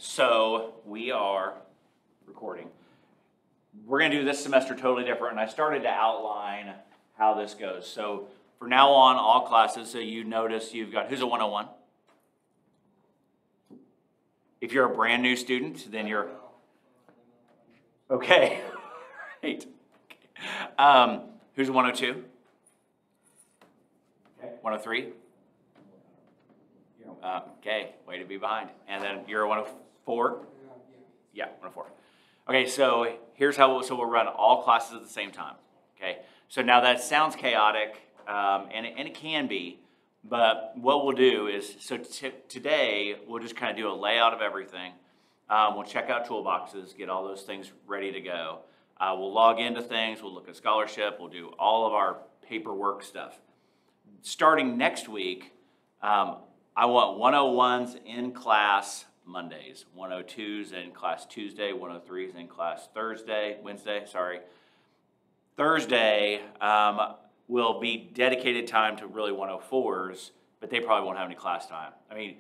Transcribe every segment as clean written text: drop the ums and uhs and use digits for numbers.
so we are recording. We're going to do this semester totally different, and I started to outline how this goes. So for now on, all classes, so you notice you've got, who's a 101? If you're a brand new student, then you're, okay, right. Who's a 102? Okay, 103? Okay, way to be behind. And then you're a 104? Yeah, 104. Okay, so here's how we'll run all classes at the same time. Okay, so now that sounds chaotic, and it can be, but what we'll do is, so today we'll just kind of do a layout of everything. We'll check out toolboxes, get all those things ready to go. We'll log into things, we'll look at scholarship, we'll do all of our paperwork stuff. Starting next week, I want 101s in class Mondays, 102s in class Tuesday, 103s in class Wednesday. Thursday will be dedicated time to really 104s, but they probably won't have any class time. I mean,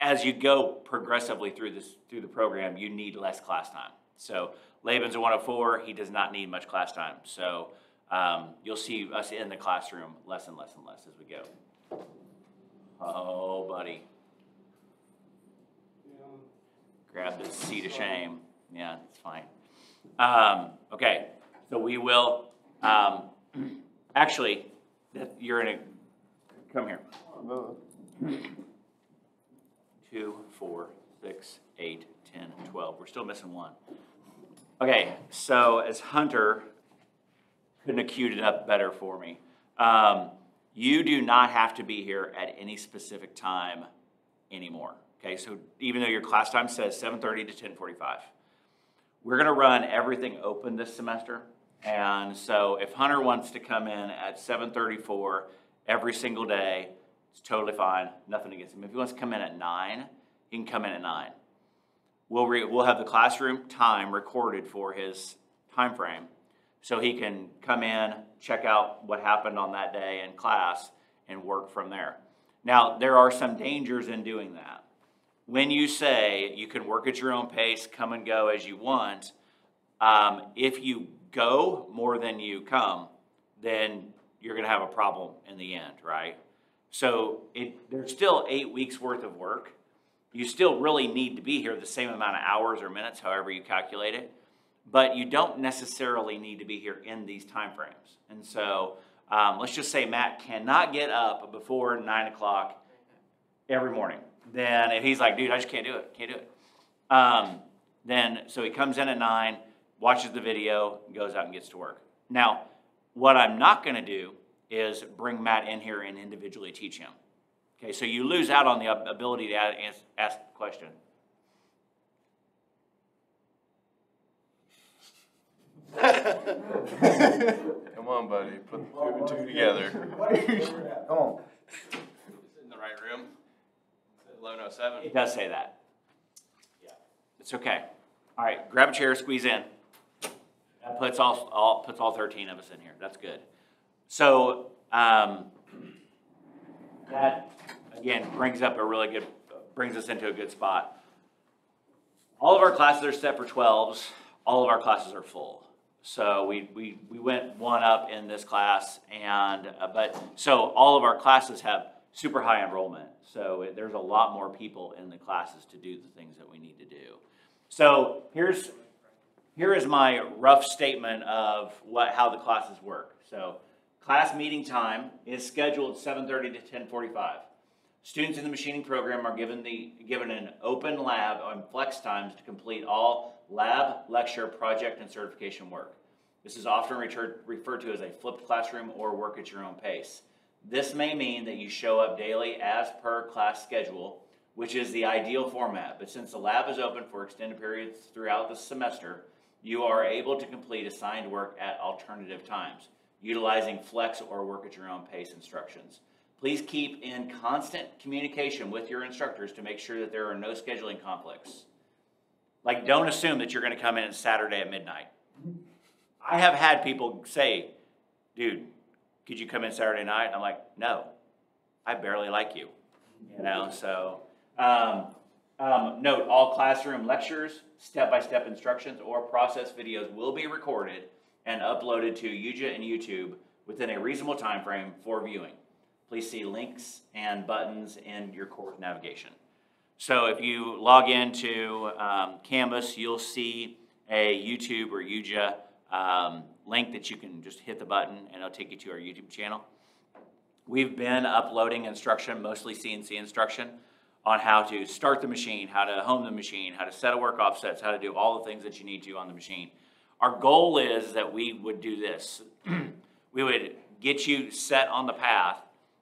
as you go progressively through the program, you need less class time. So Laban's a 104, he does not need much class time. So you'll see us in the classroom less and less and less as we go. Oh, buddy. Yeah. Grab this seat of shame. Yeah, it's fine. Okay, so we will, actually, you're in a, come here. 2, 4, 6, 8, 10, 12. We're still missing one. Okay, so as Hunter couldn't have queued it up better for me. You do not have to be here at any specific time anymore. Okay, so even though your class time says 7:30 to 10:45, we're going to run everything open this semester. And so if Hunter wants to come in at 7:34 every single day, it's totally fine. Nothing against him. If he wants to come in at 9, he can come in at 9. We'll have the classroom time recorded for his time frame, so he can come in, check out what happened on that day in class, and work from there. Now, there are some dangers in doing that. When you say you can work at your own pace, come and go as you want, if you go more than you come, then you're going to have a problem in the end, right? So there's still 8 weeks worth of work. You still really need to be here the same amount of hours or minutes, however you calculate it. But you don't necessarily need to be here in these time frames. And so let's just say Matt cannot get up before 9 o'clock every morning. Then if he's like, dude, I just can't do it, then so he comes in at 9, watches the video, goes out and gets to work. Now, what I'm not going to do is bring Matt in here and individually teach him. Okay, so you lose out on the ability to ask the question. Come on, buddy. Put 2 and 2 together. Come on. In the right room. 1107. It does say that. Yeah. It's okay. All right. Grab a chair. Squeeze in. That puts all 13 of us in here. That's good. So that again brings us into a good spot. All of our classes are set for 12s. All of our classes are full. So we went one up in this class, and so all of our classes have super high enrollment. So there's a lot more people in the classes to do the things that we need to do. So here is my rough statement of how the classes work. So class meeting time is scheduled 7:30 to 10:45. Students in the machining program are given an open lab on flex times to complete all lab, lecture, project, and certification work. This is often referred to as a flipped classroom or work at your own pace. This may mean that you show up daily as per class schedule, which is the ideal format, but since the lab is open for extended periods throughout the semester, you are able to complete assigned work at alternative times, utilizing flex or work at your own pace instructions. Please keep in constant communication with your instructors to make sure that there are no scheduling conflicts. Like, don't assume that you're going to come in on Saturday at midnight. I have had people say, dude, could you come in Saturday night? And I'm like, no, I barely like you. You know, so Note, all classroom lectures, step-by-step instructions, or process videos will be recorded and uploaded to UJA and YouTube within a reasonable time frame for viewing. Please see links and buttons in your course navigation. So if you log into Canvas, you'll see a YouTube or UJA link that you can just hit the button and it'll take you to our YouTube channel. We've been uploading instruction, mostly CNC instruction, on how to start the machine, how to home the machine, how to set a work offsets, how to do all the things that you need to on the machine. Our goal is that we would do this. We would get you set on the path,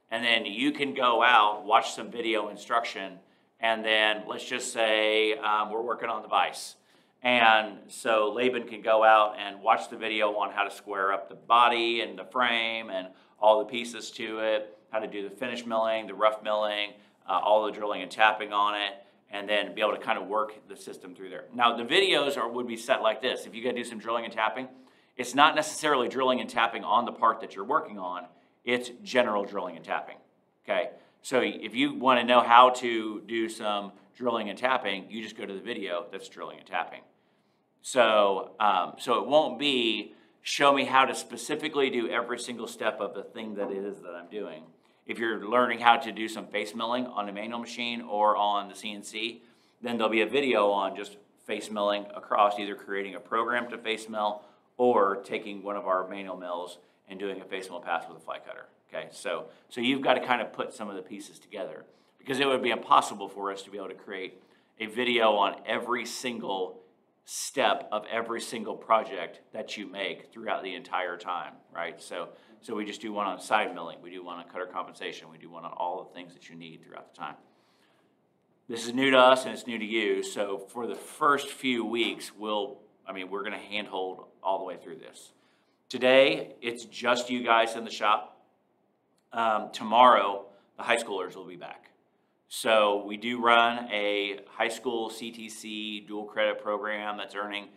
and then you can go out, watch some video instruction, and then let's just say we're working on the vise. And so Laban can go out and watch the video on how to square up the body and the frame and all the pieces to it, how to do the finish milling, the rough milling, all the drilling and tapping on it, and then be able to kind of work the system through there. Now, the videos would be set like this. If you got to do some drilling and tapping, it's not necessarily drilling and tapping on the part that you're working on. It's general drilling and tapping, okay? So if you want to know how to do some drilling and tapping, you just go to the video that's drilling and tapping. So, so it won't be show me how to specifically do every single step of the thing that it is that I'm doing. If you're learning how to do some face milling on a manual machine or on the CNC, then there'll be a video on just face milling across, either creating a program to face mill or taking one of our manual mills and doing a face mill pass with a fly cutter. Okay, so you've got to kind of put some of the pieces together, because it would be impossible for us to be able to create a video on every single step of every single project that you make throughout the entire time, right? So we just do one on side milling, we do one on cutter compensation, we do one on all the things that you need throughout the time. This is new to us and it's new to you, so for the first few weeks, we're going to handhold all the way through this. Today, it's just you guys in the shop. Tomorrow, the high schoolers will be back. So we do run a high school CTC dual credit program that's earning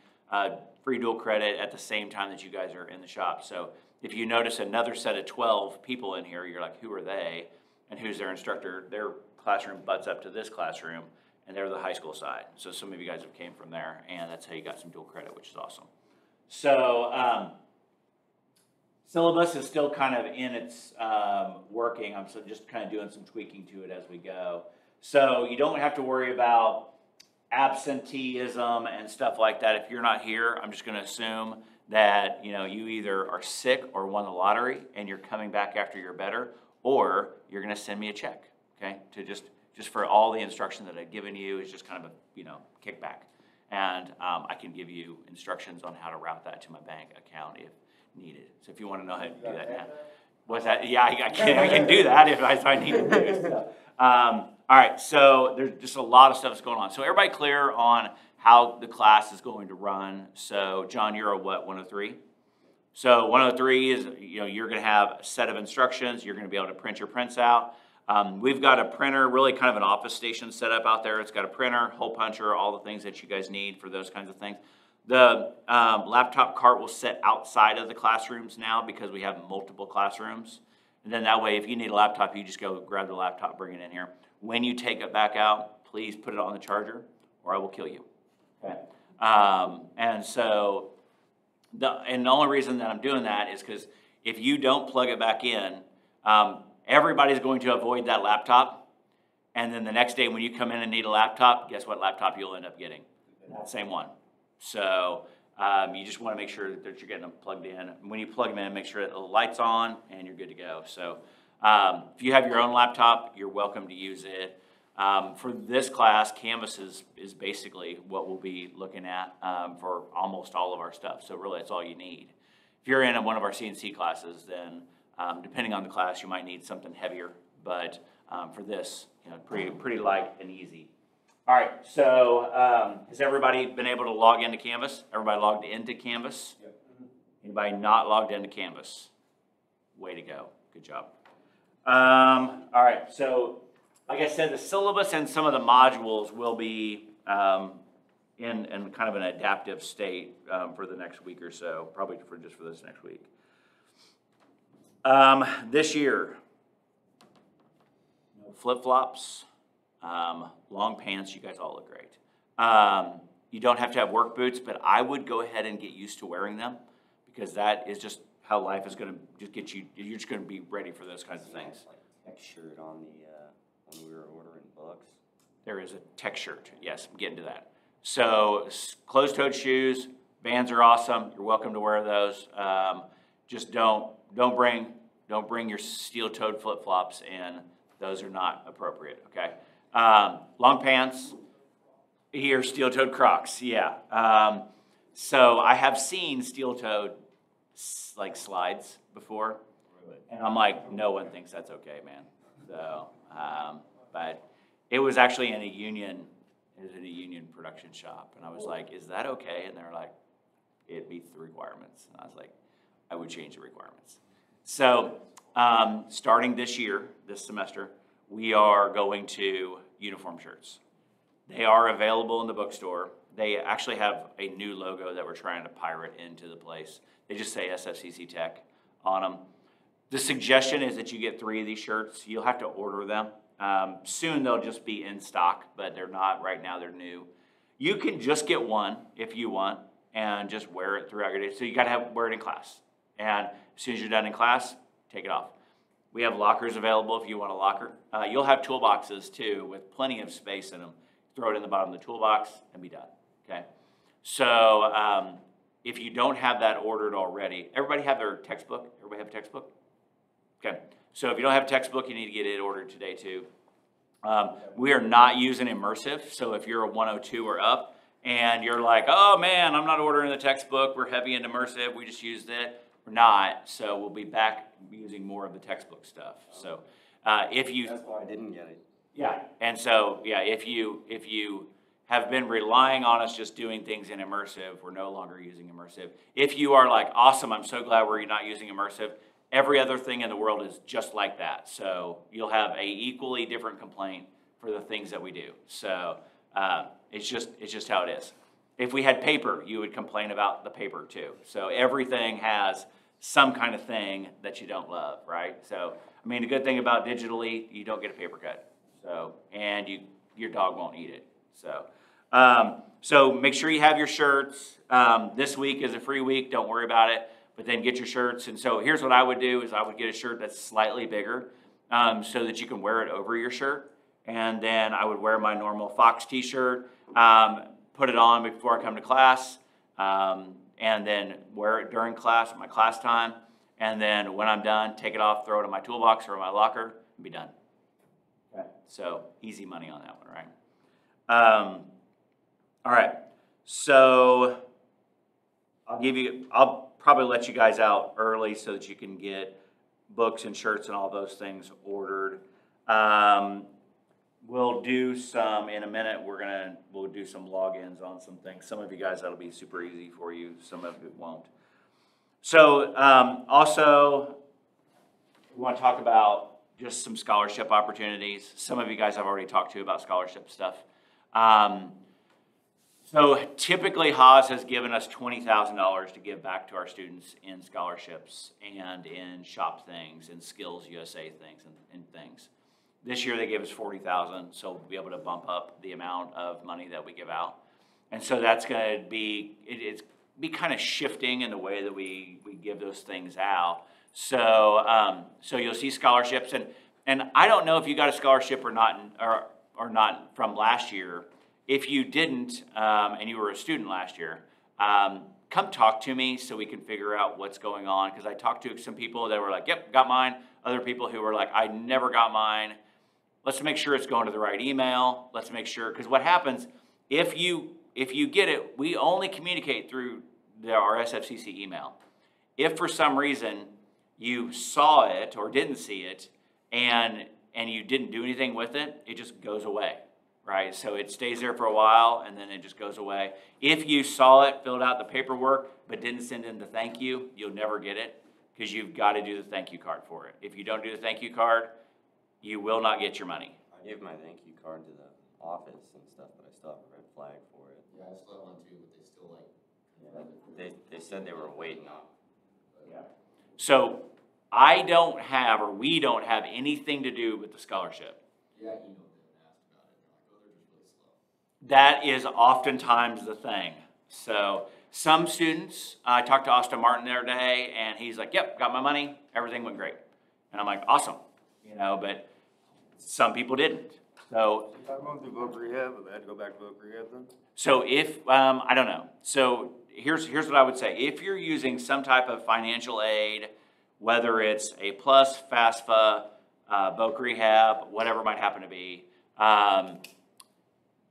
free dual credit at the same time that you guys are in the shop. So if you notice another set of 12 people in here, you're like, who are they? And who's their instructor? Their classroom butts up to this classroom, and they're the high school side. So some of you guys have came from there, and that's how you got some dual credit, which is awesome. So syllabus is still kind of in its working. I'm just kind of doing some tweaking to it as we go. So you don't have to worry about absenteeism and stuff like that. If you're not here, I'm just going to assume that you either are sick or won the lottery and you're coming back after you're better, or you're going to send me a check, okay? To just for all the instruction that I've given you is just kind of a kickback. And I can give you instructions on how to route that to my bank account if needed. So if you want to know how to do that now. What's that? Yeah, I can do that if I need to do it. So, all right, so there's just a lot of stuff that's going on. So everybody clear on how the class is going to run? So John, you're a what, 103? So 103 is, you're going to have a set of instructions. You're going to be able to print your prints out. We've got a printer, really kind of an office station set up out there. It's got a printer, hole puncher, all the things that you guys need for those kinds of things. The laptop cart will sit outside of the classrooms now because we have multiple classrooms. And then that way, if you need a laptop, you just go grab the laptop, bring it in here. When you take it back out, please put it on the charger or I will kill you. Okay. And so, the only reason that I'm doing that is because if you don't plug it back in, everybody's going to avoid that laptop. And then the next day when you come in and need a laptop, guess what laptop you'll end up getting? Same one. So you just want to make sure that you're getting them plugged in. When you plug them in, make sure that the light's on and you're good to go. So if you have your own laptop, you're welcome to use it. For this class, Canvas is basically what we'll be looking at for almost all of our stuff. So really, that's all you need. If you're in one of our CNC classes, then depending on the class, you might need something heavier. But for this, pretty light and easy. All right, so has everybody been able to log into Canvas? Everybody logged into Canvas? Yep. Anybody not logged into Canvas? Way to go. Good job. All right, so like I said, the syllabus and some of the modules will be in kind of an adaptive state for the next week or so, probably just for this next week. This year, no flip-flops, Long pants, you guys all look great. You don't have to have work boots, but I would go ahead and get used to wearing them because that is just how life is going to just get you. You're just going to be ready for those kinds of things. Tech shirt on the when we were ordering books. There is a tech shirt. Yes, I'm getting to that. So closed-toed shoes, Vans are awesome. You're welcome to wear those. Just don't bring your steel-toed flip-flops in. Those are not appropriate. Okay. Long pants. Here, steel-toed Crocs. Yeah. So I have seen steel-toed like slides before, and I'm like, no one thinks that's okay, man. So, but it was actually in a union. It was in a union production shop, and I was like, is that okay? And they were like, it meets the requirements. And I was like, I would change the requirements. So, starting this year, this semester, we are going to uniform shirts. They are available in the bookstore. They actually have a new logo that we're trying to pirate into the place. They just say SFCCTECH on them. The suggestion is that you get 3 of these shirts. You'll have to order them. Soon they'll just be in stock, but they're not right now. They're new. You can just get one if you want and just wear it throughout your day. So you got to wear it in class. And as soon as you're done in class, take it off. We have lockers available if you want a locker. You'll have toolboxes too with plenty of space in them. Throw it in the bottom of the toolbox and be done. Okay. So if you don't have that ordered already, everybody have their textbook? Everybody have a textbook? Okay. So if you don't have a textbook, you need to get it ordered today too. We are not using immersive. So if you're a 102 or up and you're like, oh man, I'm not ordering the textbook. We're heavy into immersive. We just used it. We're not. So we'll be back using more of the textbook stuff. So if you... That's why I didn't get it. Yeah. And so, yeah, if you have been relying on us just doing things in immersive, we're no longer using immersive. If you are like, awesome, I'm so glad we're not using immersive, every other thing in the world is just like that. So you'll have a equally different complaint for the things that we do. So it's just how it is. If we had paper, you would complain about the paper too. So everything has some kind of thing that you don't love, right? So, I mean, the good thing about digitally, you don't get a paper cut. So, and your dog won't eat it. So, so make sure you have your shirts. This week is a free week. Don't worry about it. But then get your shirts. And so here's what I would do is I would get a shirt that's slightly bigger so that you can wear it over your shirt. And then I would wear my normal Fox t-shirt, put it on before I come to class, and then wear it during class, my class time. And then when I'm done, take it off, throw it in my toolbox or in my locker, and be done. Okay. So easy money on that one, right? All right. So I'll probably let you guys out early so that you can get books and shirts and all those things ordered. We'll do some in a minute. We'll do some logins on some things. Some of you guys, that'll be super easy for you. Some of it won't. So also, we want to talk about just some scholarship opportunities. Some of you guys I've already talked to about scholarship stuff. So typically Haas has given us $20,000 to give back to our students in scholarships and in shop things and Skills USA things and things. This year they gave us $40,000, so we'll be able to bump up the amount of money that we give out. And so that's going to be, it's be kind of shifting in the way that we give those things out. So so you'll see scholarships, and I don't know if you got a scholarship or not from last year. If you didn't, and you were a student last year, come talk to me so we can figure out what's going on. Because I talked to some people that were like, yep, got mine. Other people who were like, I never got mine. Let's make sure it's going to the right email. Let's make sure, because what happens, if you get it, we only communicate through our SFCC email. If for some reason you saw it or didn't see it and you didn't do anything with it, it just goes away, right? So it stays there for a while and then it just goes away. If you saw it, filled out the paperwork, but didn't send in the thank you, you'll never get it because you've got to do the thank you card for it. If you don't do the thank you card, you will not get your money. I gave my thank you card to the office and stuff, but I still have a red flag for it. Yeah, I still have one too, but they still like. Yeah, they said they were waiting on. Yeah. So I don't have, or we don't have anything to do with the scholarship. Yeah, emailed them and asked about it. That is oftentimes the thing. So some students, I talked to Austin Martin the other day, and he's like, yep, got my money, everything went great. And I'm like, awesome, but some people didn't. So If I'm going through voc rehab, I had to go back to voc rehab then? So if, I don't know. So here's what I would say. If you're using some type of financial aid, whether it's A+, FAFSA, voc rehab, whatever it might happen to be,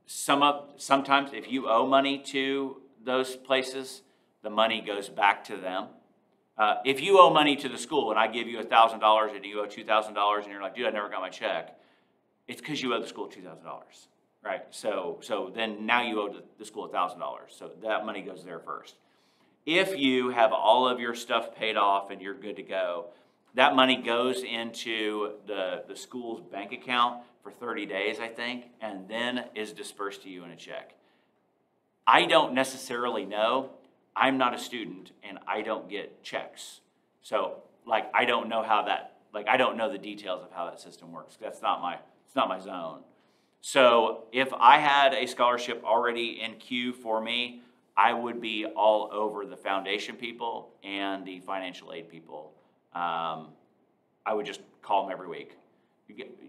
sometimes if you owe money to those places, the money goes back to them. If you owe money to the school and I give you $1,000 and you owe $2,000 and you're like, dude, I never got my check, it's because you owe the school $2,000, right? So then now you owe the school $1,000. So that money goes there first. If you have all of your stuff paid off and you're good to go, that money goes into the school's bank account for 30 days, I think, and then is dispersed to you in a check. I don't necessarily know. I'm not a student and I don't get checks. So I don't know how that, I don't know the details of how that system works. It's not my zone. So if I had a scholarship already in queue for me, I would be all over the foundation people and the financial aid people. I would just call them every week.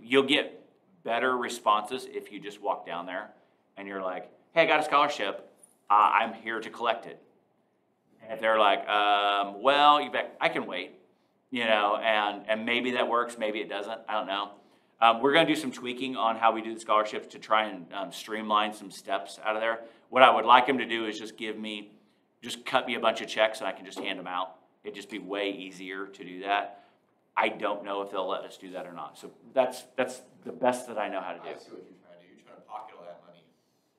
You'll get better responses if you just walk down there and you're like, hey, I got a scholarship. I'm here to collect it. And if they're like, well, I can wait, and maybe that works, maybe it doesn't. I don't know. We're going to do some tweaking on how we do the scholarships to try and streamline some steps out of there. What I would like them to do is just cut me a bunch of checks and I can just hand them out. It'd just be way easier to do that. I don't know if they'll let us do that or not. So that's the best that I know how to do. I see what you're trying to do. You're trying to pocket all that money.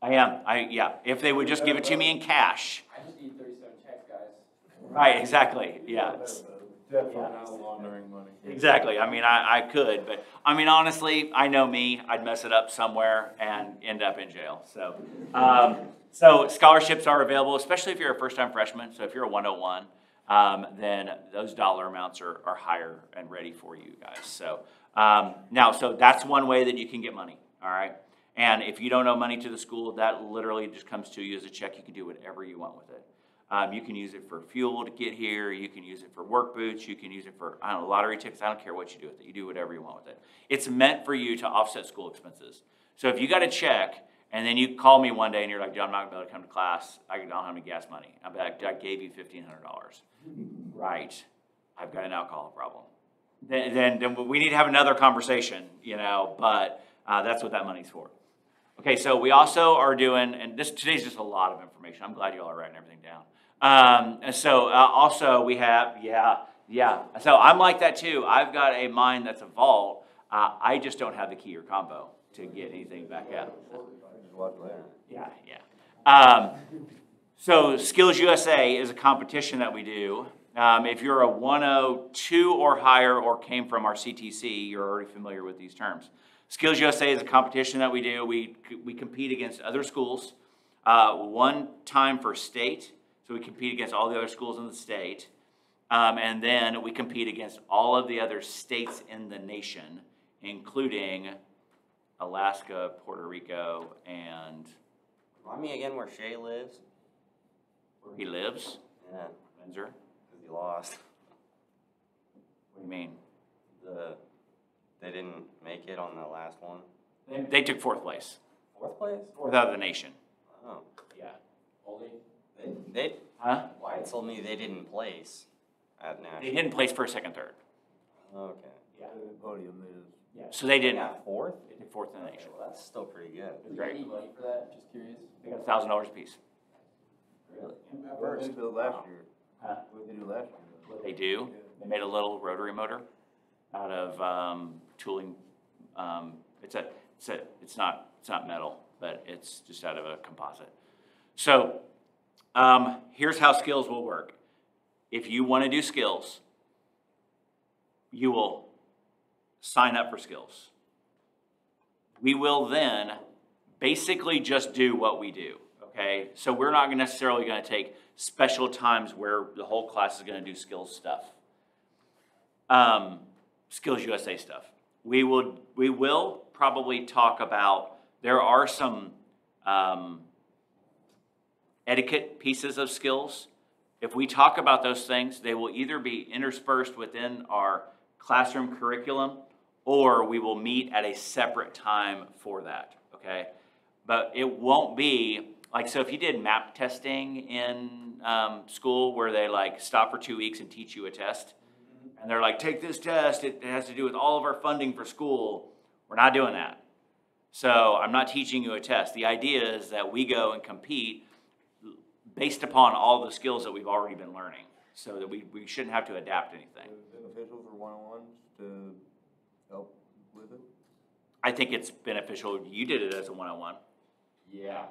I am. Yeah. If they would just give it to me in cash. I just need 37 checks, guys. Right. Exactly. Yeah. Definitely not laundering money. Exactly. I mean, I could, but I mean, honestly, I know me. I'd mess it up somewhere and end up in jail. So, so scholarships are available, especially if you're a first-time freshman. So if you're a 101, then those dollar amounts are higher and ready for you guys. So so that's one way that you can get money. All right. And if you don't owe money to the school, that literally just comes to you as a check. You can do whatever you want with it. You can use it for fuel to get here. You can use it for work boots. You can use it for, lottery tickets. I don't care what you do with it. You do whatever you want with it. It's meant for you to offset school expenses. So if you got a check and then you call me one day and you're like, dude, I'm not going to be able to come to class. I don't have any gas money. I'm like, I gave you $1,500. Right. I've got an alcohol problem. Then we need to have another conversation, but that's what that money's for. Okay, so we also are doing, and today's just a lot of information. I'm glad you all are writing everything down. Also we have, So I'm like that too. I've got a mind that's a vault. I just don't have the key or combo to get anything back out. Yeah. So Skills USA is a competition that we do. If you're a 102 or higher or came from our CTC, you're already familiar with these terms. Skills USA is a competition that we do. We compete against other schools, one time for state. So we compete against all the other schools in the state. And then we compete against all of the other states in the nation, including Alaska, Puerto Rico, and... Remind me again where Shay lives? Where he lives? Yeah. Windsor? Because he lost. What do you mean? They didn't make it on the last one. They took fourth place. Fourth place? Fourth out of the nation. Oh. Yeah. Only? They Huh? Wyatt told me they didn't place at national. They didn't place first, second, third. Okay. Yeah. Podium is. Yeah. So they didn't. Yeah, fourth? They did fourth in the nation. Well, that's still pretty good. Did you Great. get any money for that? Just curious. They got $1,000 a piece. Really? What did they do last year? Huh? What did they do last year? What they do, they made a little rotary motor out of tooling. It's not metal, but it's just out of a composite. So here's how skills will work. If you want to do skills, you will sign up for skills. We will then basically just do what we do, okay? So we're not necessarily going to take special times where the whole class is going to do skills stuff. Skills USA stuff. We will probably talk about, there are some etiquette pieces of skills. If we talk about those things, they will either be interspersed within our classroom curriculum, or we will meet at a separate time for that, okay? But it won't be, like, so if you did MAP testing in school where they like stop for 2 weeks and teach you a test, and they're like, take this test, it has to do with all of our funding for school, we're not doing that. So I'm not teaching you a test. The idea is that we go and compete based upon all the skills that we've already been learning, so that we shouldn't have to adapt anything. Is it beneficial for one-on-ones to help with it? I think it's beneficial. You did it as a one-on-one. Yeah.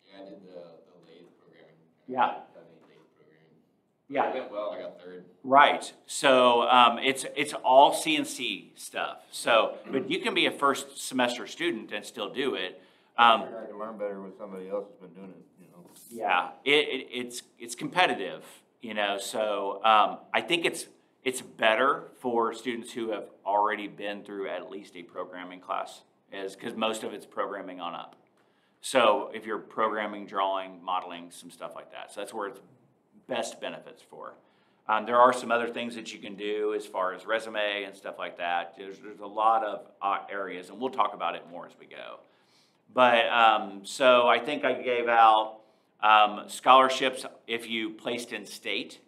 Yeah, I did the lathe programming. Yeah. Done the lathe programming. Yeah. It went well, I got third. Right. So it's all CNC stuff. So, but you can be a first semester student and still do it. I can learn better with somebody else who's been doing it, you know? Yeah, it's competitive, you know. So I think it's better for students who have already been through at least a programming class, because most of it's programming on up. So if you're programming, drawing, modeling, some stuff like that, so that's where it's best benefits for. There are some other things that you can do as far as resume and stuff like that. There's a lot of areas, and we'll talk about it more as we go. But so I think I gave out scholarships if you placed in state,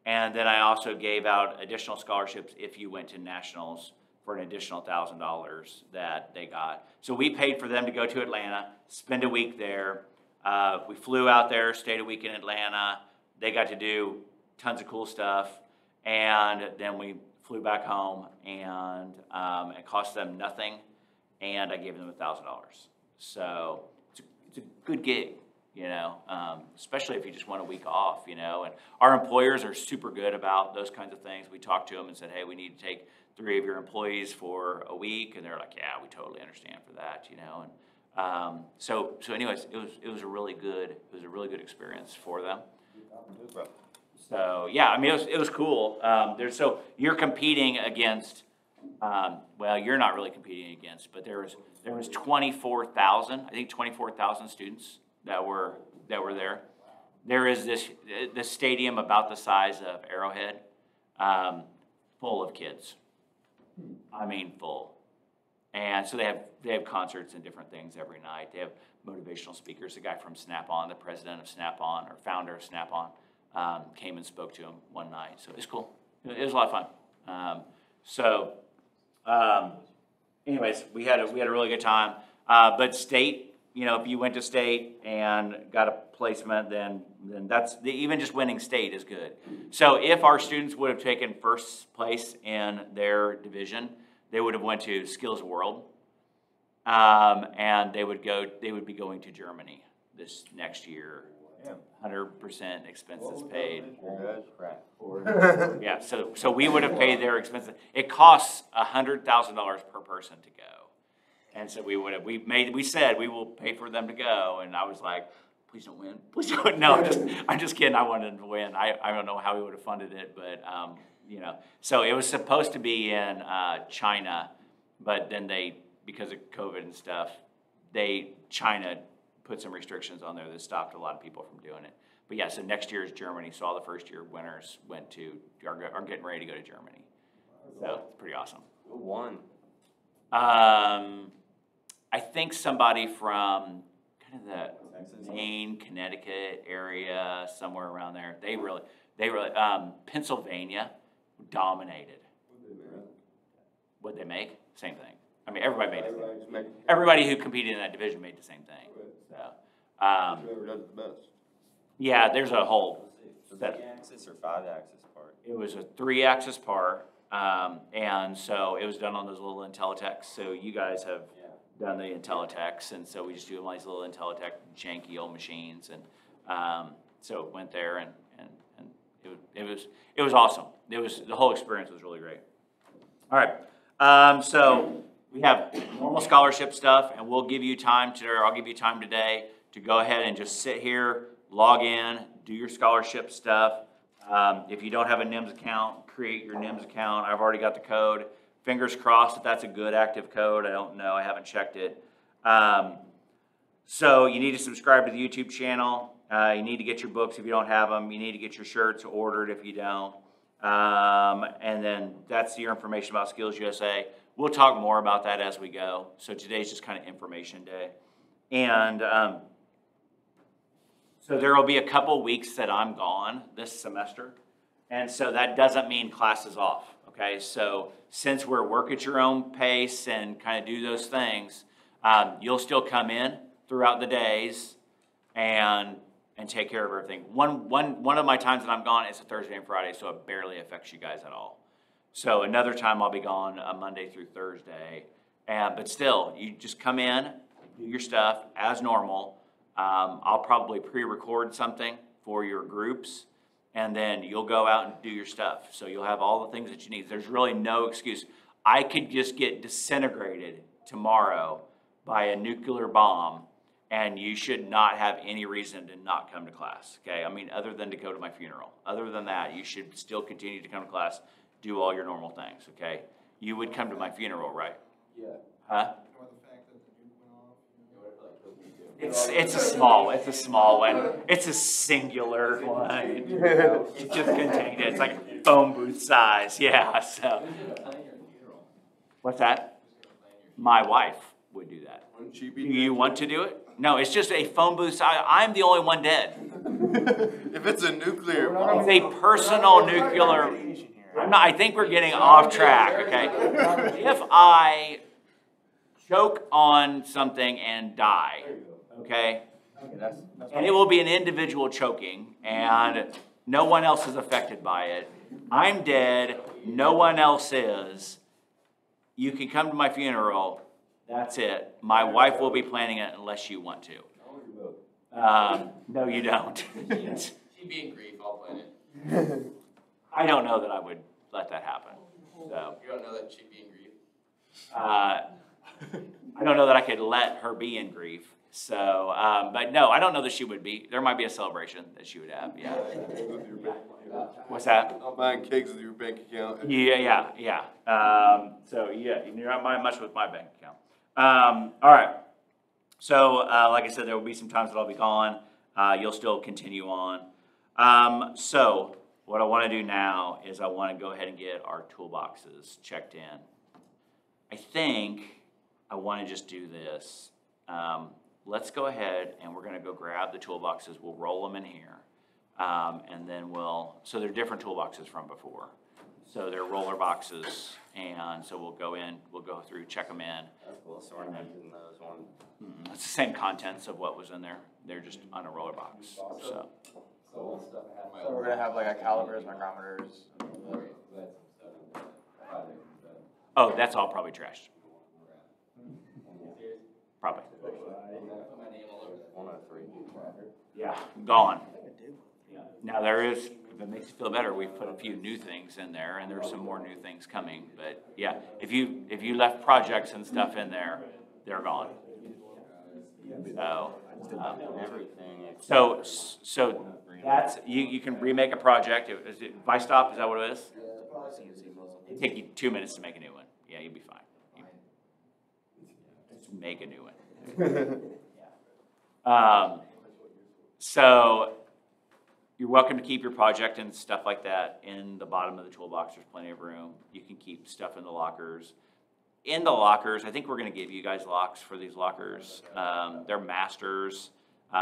and then I also gave out additional scholarships if you went to nationals for an additional $1,000 that they got. So we paid for them to go to Atlanta, spend a week there. We flew out there, stayed a week in Atlanta. They got to do tons of cool stuff, and then we flew back home, and it cost them nothing, and I gave them $1,000. So it's a good gig, you know, especially if you just want a week off, you know. And our employers are super good about those kinds of things. We talked to them and said, hey, we need to take 3 of your employees for a week, and they're like, yeah, we totally understand for that, you know. And so anyways, it was a really good experience for them. So yeah, I mean it was cool. So you're competing against. Well, you're not really competing against, but there was 24,000. I think 24,000 students that were there. There is this stadium about the size of Arrowhead, full of kids. I mean, full. And so they have concerts and different things every night. They have motivational speakers. The guy from Snap-on, the president of Snap-on or founder of Snap-on, came and spoke to him one night. So it's cool. It was a lot of fun. Anyways, we had a really good time. But state, you know, if you went to state and got a placement, then that's even just winning state is good. So if our students would have taken first place in their division, they would have went to Skills World, and they would be going to Germany this next year. 100% expenses paid. Yeah, so we would have paid their expenses. It costs $100,000 per person to go, and so we said we will pay for them to go, and I was like, please don't win, please don't. No, I'm just kidding. I wanted them to win. I don't know how we would have funded it, but you know, so it was supposed to be in China, but then because of COVID and stuff, China put some restrictions on there that stopped a lot of people from doing it. But yeah, so next year is Germany. So all the first year winners are getting ready to go to Germany. So it's pretty awesome. Who won? I think somebody from kind of the Maine, Connecticut area, somewhere around there. They really Pennsylvania dominated. What'd they make? Same thing. I mean, everybody made it. Everybody who competed in that division made the same thing. So, Whoever does it the best. yeah, there's a whole. 3-axis or 5-axis part? It was a 3-axis part, and so it was done on those little IntelliTechs. So you guys have done the IntelliTechs, and so we just do them like these little IntelliTech janky old machines, and so it went there, and it was awesome. The whole experience was really great. All right, so we have normal scholarship stuff, and we'll give you time I'll give you time today to go ahead and just sit here, log in, do your scholarship stuff. If you don't have a NIMS account, create your NIMS account. I've already got the code. Fingers crossed that that's a good active code. I don't know. I haven't checked it. So you need to subscribe to the YouTube channel. You need to get your books if you don't have them. You need to get your shirts ordered if you don't. And then that's your information about Skills USA. We'll talk more about that as we go. So today's just kind of information day. And so there will be a couple weeks that I'm gone this semester. And so that doesn't mean class is off, okay? So since we're work at your own pace and kind of do those things, you'll still come in throughout the days and take care of everything. One of my times that I'm gone is a Thursday and Friday, so it barely affects you guys at all. So another time I'll be gone Monday through Thursday. But still, you just come in, do your stuff as normal. I'll probably pre-record something for your groups, and then you'll go out and do your stuff. So you'll have all the things that you need. There's really no excuse. I could just get disintegrated tomorrow by a nuclear bomb, and you should not have any reason to not come to class, okay? I mean, other than to go to my funeral. Other than that, you should still continue to come to class, do all your normal things, okay? You would come to my funeral, right? Yeah. Huh? Or the fact that the nuke went off. It's a small one. It's a singular one. It's just contained. It's like phone booth size. Yeah. So. What's that? My wife would do that. Wouldn't she Do be? you want to do it? No, it's just a phone booth size. I'm the only one dead. If it's a nuclear It's bomb. a personal nuclear. I think we're getting off track. Okay. If I choke on something and die, okay. And it will be an individual choking, and no one else is affected by it. I'm dead. No one else is. You can come to my funeral. That's it. My wife will be planning it unless you want to. No, you don't. She'd be in grief, I'll plan it. I don't know that I would let that happen. So You don't know that she'd be in grief? I don't know that I could let her be in grief. So, but no, I don't know that she would be. There might be a celebration that she would have. Yeah. What's that? I'm buying cakes with your bank account. Yeah. So yeah, you're not buying much with my bank account. All right. So, like I said, there will be some times that I'll be gone. You'll still continue on. So what I want to do now is I want to go ahead and get our toolboxes checked in. I think I want to just do this. Let's go ahead and we're going to go grab the toolboxes. We'll roll them in here. And then so they're different toolboxes from before. So they're roller boxes. And so we'll go through, check them in. Well, so we're not using those ones. It's the same contents of what was in there. They're just on a roller box. So. So we're gonna have like calipers, micrometers. Oh, that's all probably trashed. Probably. 103. Yeah, gone. Now there is, if it makes you feel better, we've put a few new things in there, and there's some more new things coming. But yeah, if you left projects and stuff in there, they're gone. So that's you can remake a project. Is it by stop? Is that what it is? It'd take you 2 minutes to make a new one. Yeah, you'd be fine. Just make a new one. So you're welcome to keep your project and stuff like that in the bottom of the toolbox. There's plenty of room. You can keep stuff in the lockers. In the lockers, I think we're going to give you guys locks for these lockers. They're masters,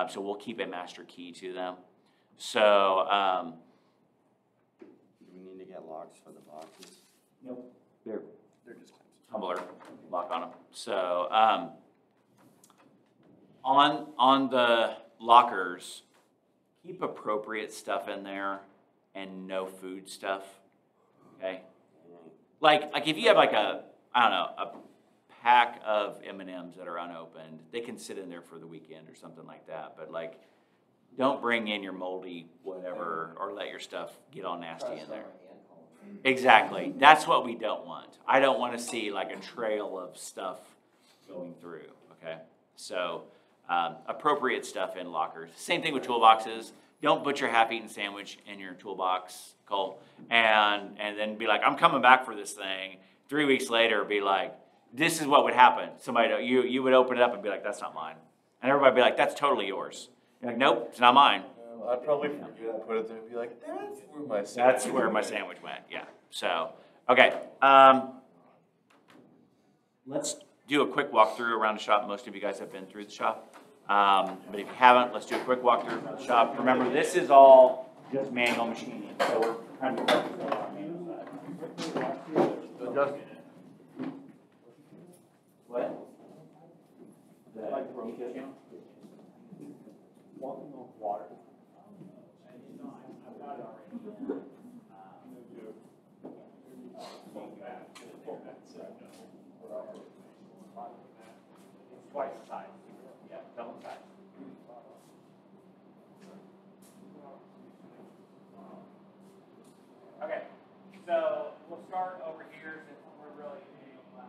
so we'll keep a master key to them. So, Do we need to get locks for the boxes? nope, they're just tumbler lock on them. So, on the lockers, keep appropriate stuff in there and no food stuff. Okay, like if you have like a pack of M&Ms that are unopened, they can sit in there for the weekend or something like that. But like, don't bring in your moldy whatever or let your stuff get all nasty in there. Exactly. That's what we don't want. I don't want to see like a trail of stuff going through. Okay. So appropriate stuff in lockers. Same thing with toolboxes. Don't put your half-eaten sandwich in your toolbox, Cole, and then be like, I'm coming back for this thing. 3 weeks later, be like, this is what would happen. Somebody, you would open it up and be like, that's not mine. And everybody would be like, that's totally yours. You're like, nope, it's not mine. I'd probably forget and put it there and be like, that's where my sandwich That's where my sandwich went, yeah. So, okay. Let's do a quick walkthrough around the shop. Most of you guys have been through the shop. But if you haven't, let's do a quick walkthrough around the shop. Remember, this is all just manual machining. So we're kind of focused on our manual side. What? The room kitchen? Walking on water. I've got it already. It's twice the size. Yeah, double the size. Okay, so we'll start over here since we're really in a lab.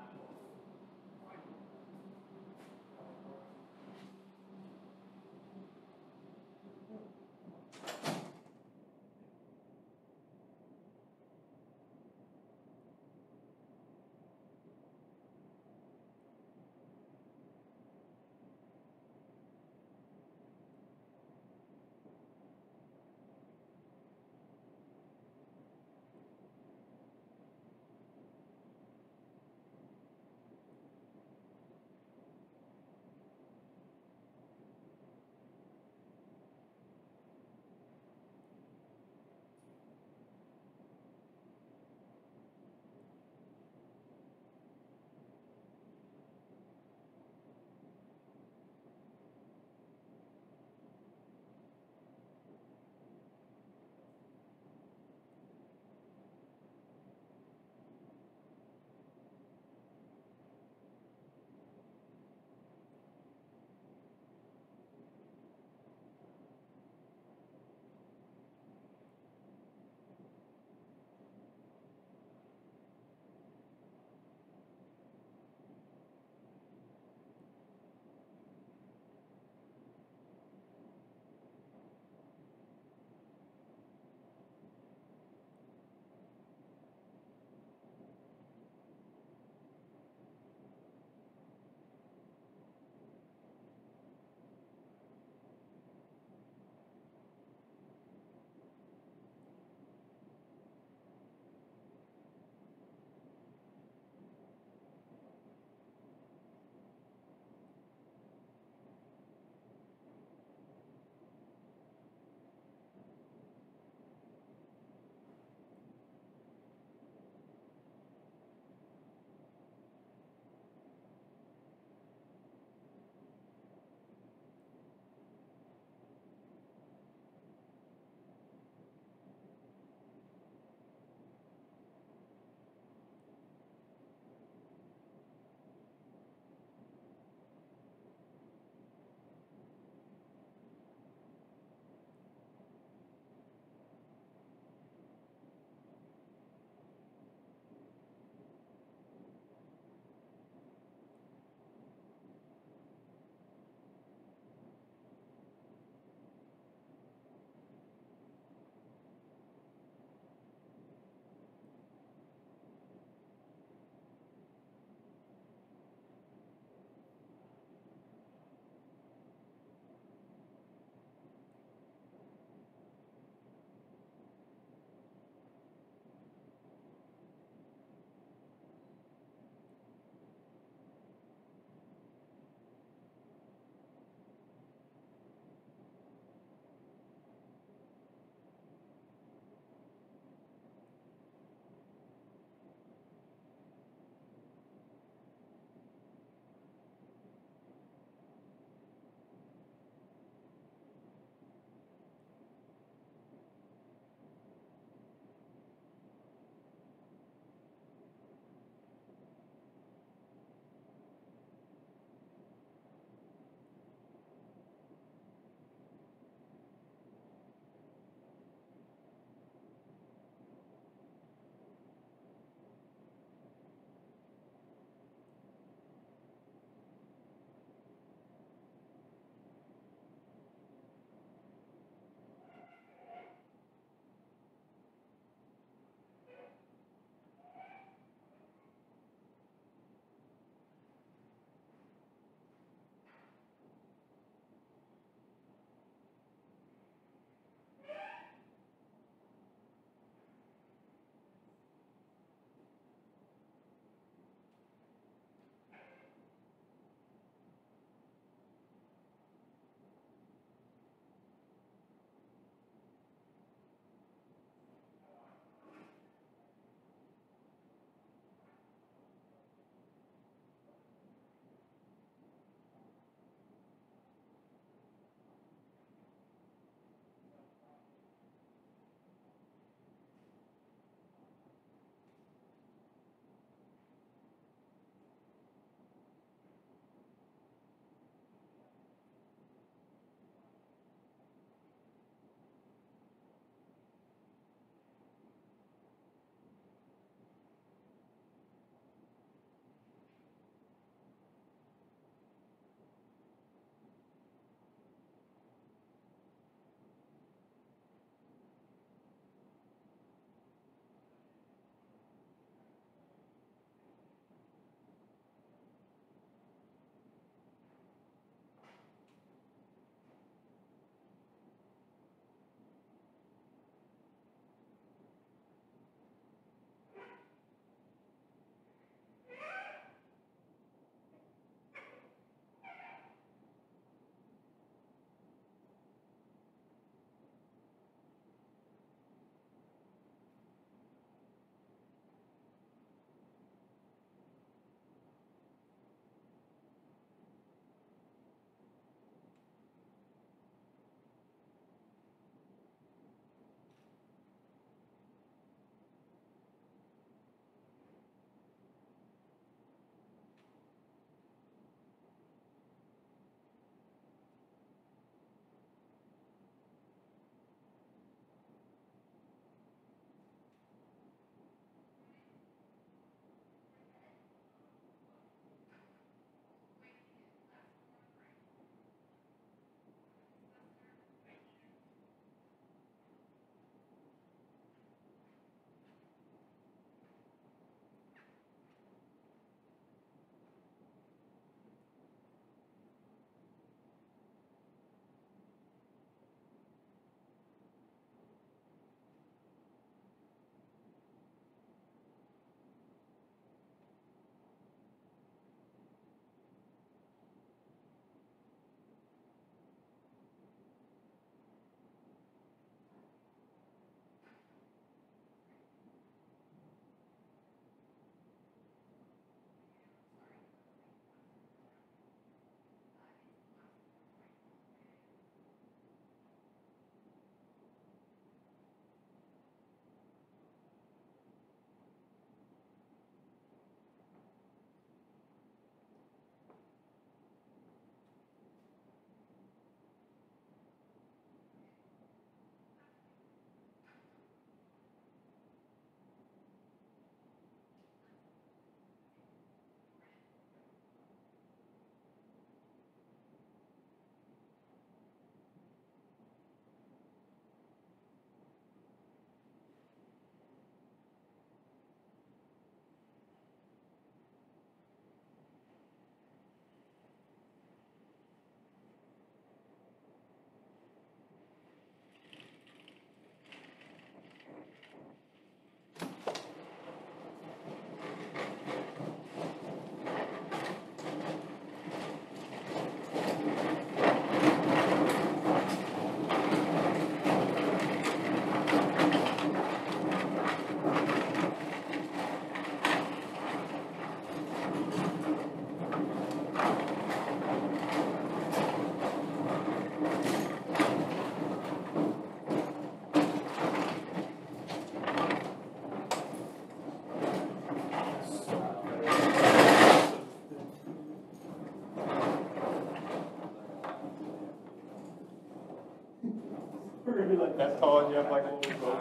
That's calling you up like a little boat.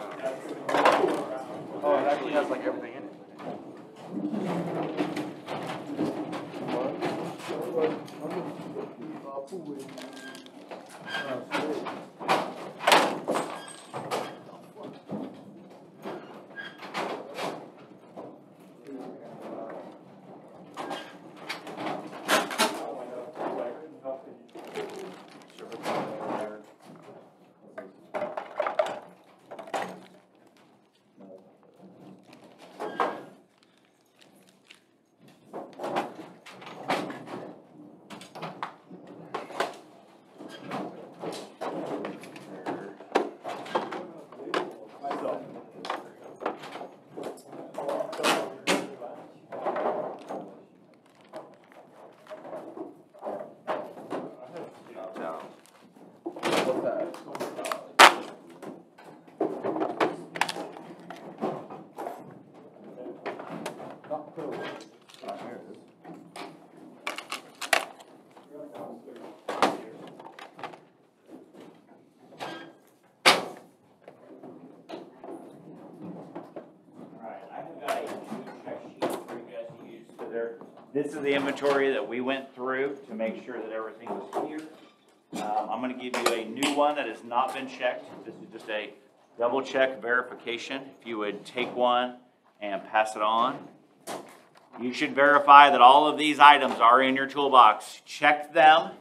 Oh, it actually has like everything in it. This is the inventory that we went through to make sure that everything was clear. I'm going to give you a new one that has not been checked. This is just a double check verification. If you would take one and pass it on. You should verify that all of these items are in your toolbox. Check them.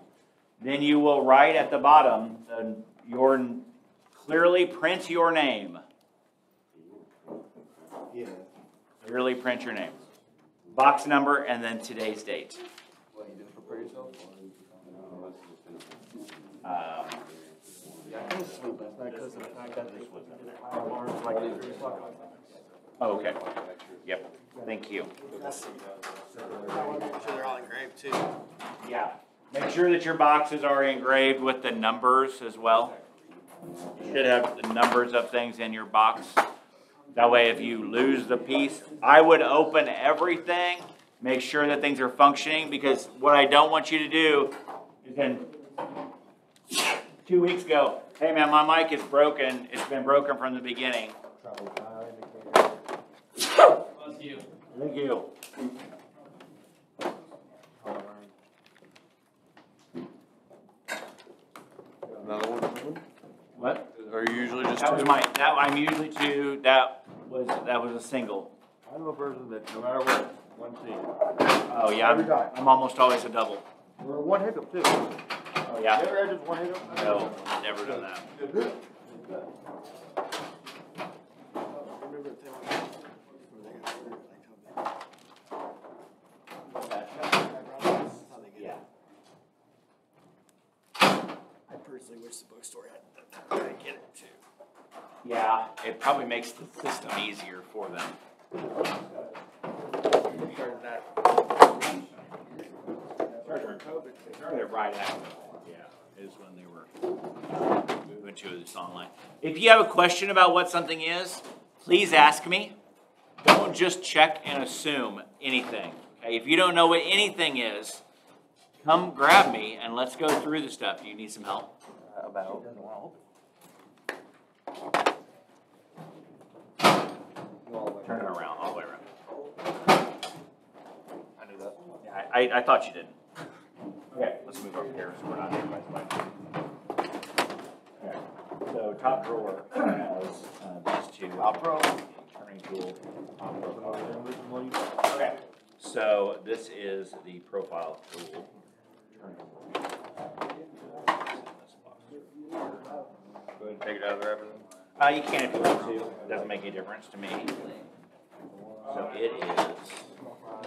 Then you will write at the bottom, clearly print your name. Yeah. Clearly print your name. Box number and then today's date. What, you didn't prepare yourself? Yeah, I couldn't sleep last night because of the fact that this was alarms like at 3 o'clock. Oh, okay. Yep. Thank you. I want to make sure they're all engraved too. Yeah. Make sure that your boxes are engraved with the numbers as well. You should have the numbers of things in your box. That way if you lose the piece, I would open everything, make sure that things are functioning, because what I don't want you to do is then 2 weeks ago, hey man, my mic is broken. It's been broken from the beginning. Thank you. Another one? What? Are you usually just That was two? I'm usually two. That was a single. I know a person that no matter what, one seat. Oh yeah, Every time. I'm almost always a double. Or one hiccup too. Oh yeah. You ever had just one hiccup? No, never done that. Yeah. I personally wish the bookstore had that. I get it too. Yeah, it probably makes the system easier for them. They started right after. Yeah, is when they were moving to this online. If you have a question about what something is, please ask me. Don't just check and assume anything. Okay? If you don't know what anything is, come grab me and let's go through the stuff. Do you need some help? About. Turn it around, all the way around. I knew that. Yeah, I thought you didn't. Okay, let's move over here so we're not here by slide. Okay, so top drawer has these two. Top row. Turning tool. Okay, so this is the profile tool. Go ahead and take it out of there. You can if you want to. It doesn't make any difference to me. So it is this one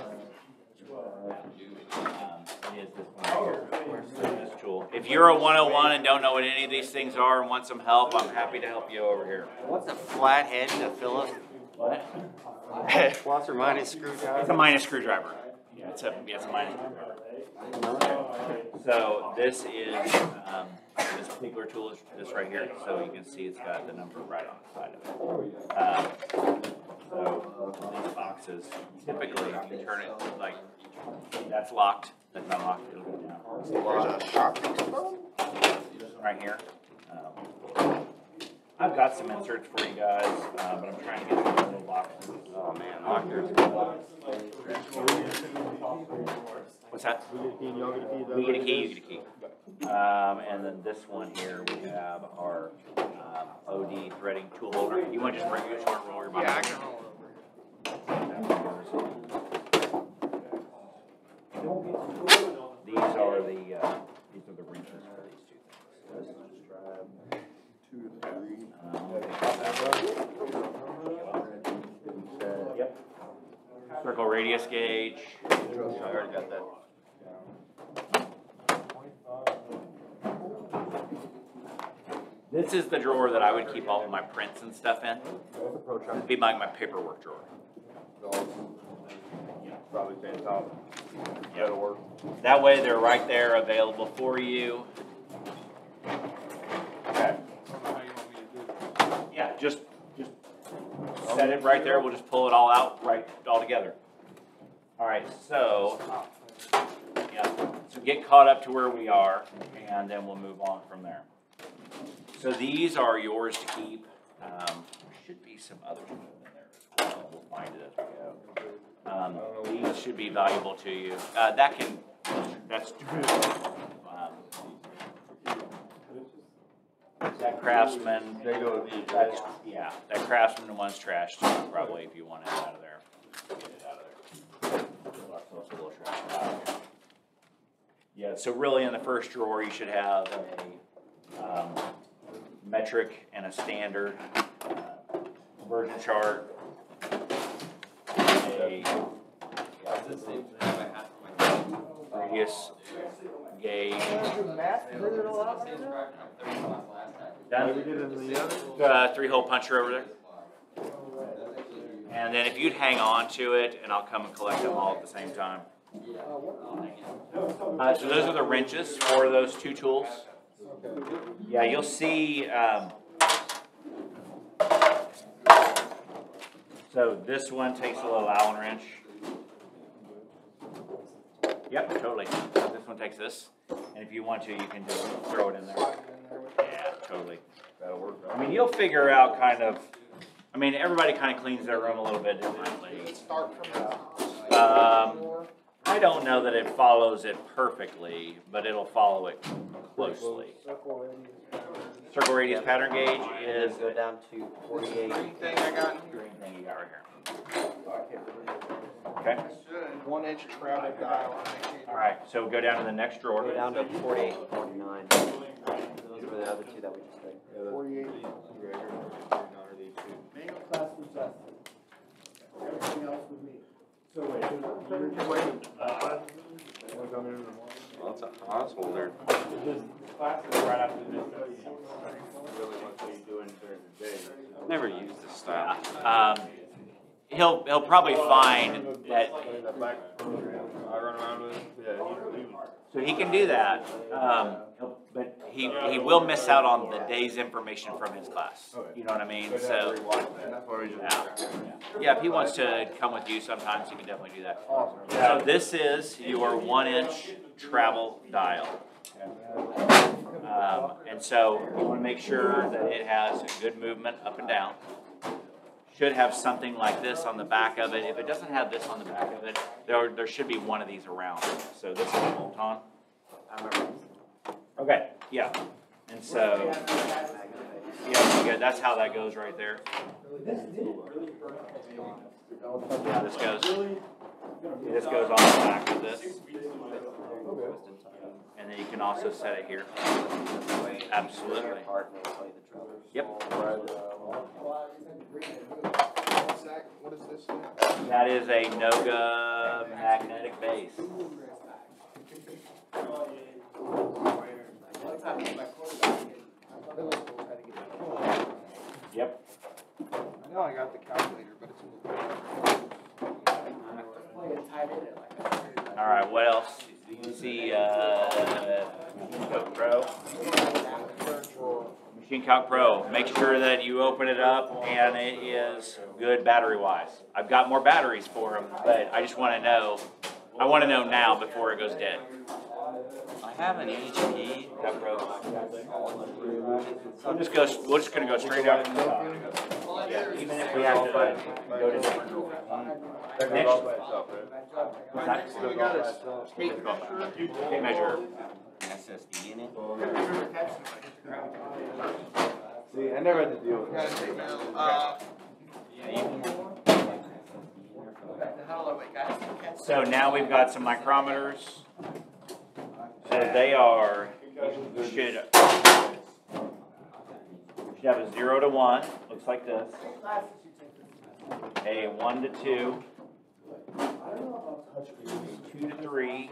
here. This tool. If you're a 101 and don't know what any of these things are and want some help, I'm happy to help you over here. What's a flathead to Philip? What? Plus or minus screwdriver? It's a minus screwdriver. Yeah, it's a minus screwdriver. So this is this particular tool is this right here. So you can see it's got the number right on the side of it. So these boxes, typically if you turn it like that's locked, that's not locked, it'll go down. There's a sharp. This one right here. I've got some inserts for you guys, but I'm trying to get some little boxes. Oh man, lockers. What's that? We get a key, you get a key. And then this one here, we have our OD threading tool holder. You want to just roll your box? Yeah, I can roll These are the wrenches for these two things. Yep. Circle radius gauge. I already got that. This is the drawer that I would keep all of my prints and stuff in. It'd be like my paperwork drawer. Probably stay top. Yeah. That'll work. That way they're right there available for you. Okay. Yeah, just set it right there. We'll just pull it all out all together. All right, so get caught up to where we are, and then we'll move on from there. So these are yours to keep. There should be some other stuff in there as well. We'll find it as we go. These should be valuable to you. That's that Craftsman. They go with these. That Craftsman one's trashed probably if you want it out of there. Get it out of there. It's a little trashed. Yeah, so really in the first drawer you should have a metric and a standard conversion chart. Radius gauge. Done? 3-hole puncher over there. And then if you'd hang on to it, and I'll come and collect them all at the same time. So those are the wrenches for those two tools. Yeah, you'll see. So this one takes a little Allen wrench. Yep, totally. This one takes this, and if you want to, you can just throw it in there. Yeah, totally. That'll work. I mean, you'll figure out kind of. I mean, everybody kind of cleans their room a little bit differently. I don't know that it follows it perfectly, but it'll follow it closely. Circle radius pattern gauge is Go down to 48. Green thing I got in here. green thing you got right here. Okay. 1-inch travel dial on it. All right. So go down to the next drawer. Go down to 48, 49. Those were the other two that we just did. 48. Manual class was us. Everything else was me. So wait, Well, it's a householder. Class is right after this. Really what you doing during the day. I've never used this style. He'll probably find that. I run around with it. Yeah, So he can do that, but he will miss out on the day's information from his class. You know what I mean? So yeah, if he wants to come with you sometimes, he can definitely do that. So this is your 1-inch travel dial. And so you want to make sure that it has a good movement up and down. Should have something like this on the back of it. If it doesn't have this on the back of it, there should be one of these around. So this is a bolt-on. Okay, yeah. And so, yeah, good. That's how that goes right there. Yeah, this goes on the back of this. And then you can also set it here. Absolutely. Yep. What is this thing? That is a Noga magnetic base. Yep. I know I got the calculator, but it's All right, what else? You can see Machine Calc Pro. Machine Calc Pro. Make sure that you open it up and it is good battery-wise. I've got more batteries for them, but I just want to know. I want to know now before it goes dead. I have an HP. Calc Pro. We're just gonna go straight out from the top. Yeah, even if we have to go to different rules. That goes all by itself, right? So we got a tape measure. Tape measure. SSD in it. See, I never had to deal with Got a that. tape measure. So now we've got some micrometers. So they are, should have a 0 to 1, looks like this. A 1 to 2. 2 to 3.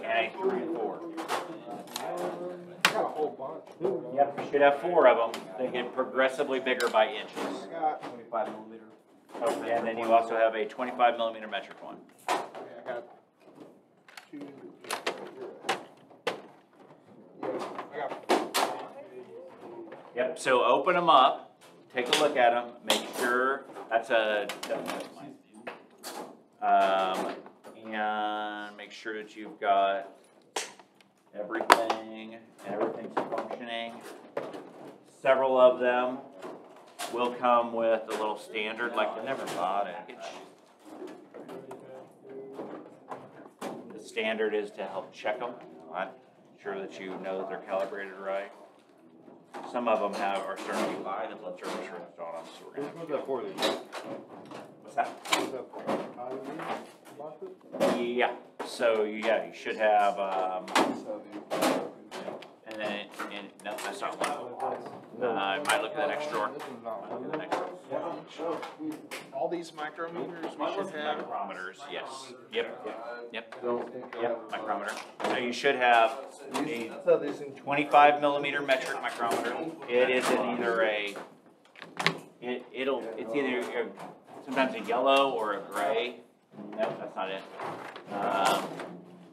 And a 3 and 4. Got a whole bunch. Yep, you should have 4 of them. They get progressively bigger by inches. I got 25 millimeter. Okay, and then you also have a 25 millimeter metric one. okay, I got 2. Yeah, I got. Yep, so open them up, take a look at them, make sure that's and make sure that you've got everything's functioning. Several of them will come with a little standard, like I never bought it. The standard is to help check them, make sure that you know that they're calibrated right. Some of them are starting to buy the blood sugar insurance on them, so we're What's gonna. that for? What's that? What's that for? Yeah. So you should have and then no, that's not one. I might look at the next drawer. Look at the next drawer. All these micrometers we should have. Micrometers, yes. Yep. Micrometer. So you should have a 25 millimeter metric micrometer. It is in either it's either sometimes a yellow or a gray. Nope, that's not it.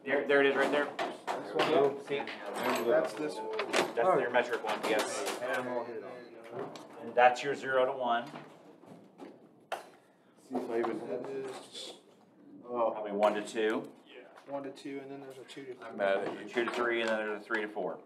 There it is right there. See? That's this one. That's your metric one, yes. And that's your 0 to 1. See if I even That is Probably 1 to 2. 1 to 2, and then there's a 2 to 3. I'm mad at you. 2 to 3, and then there's a 3 to 4.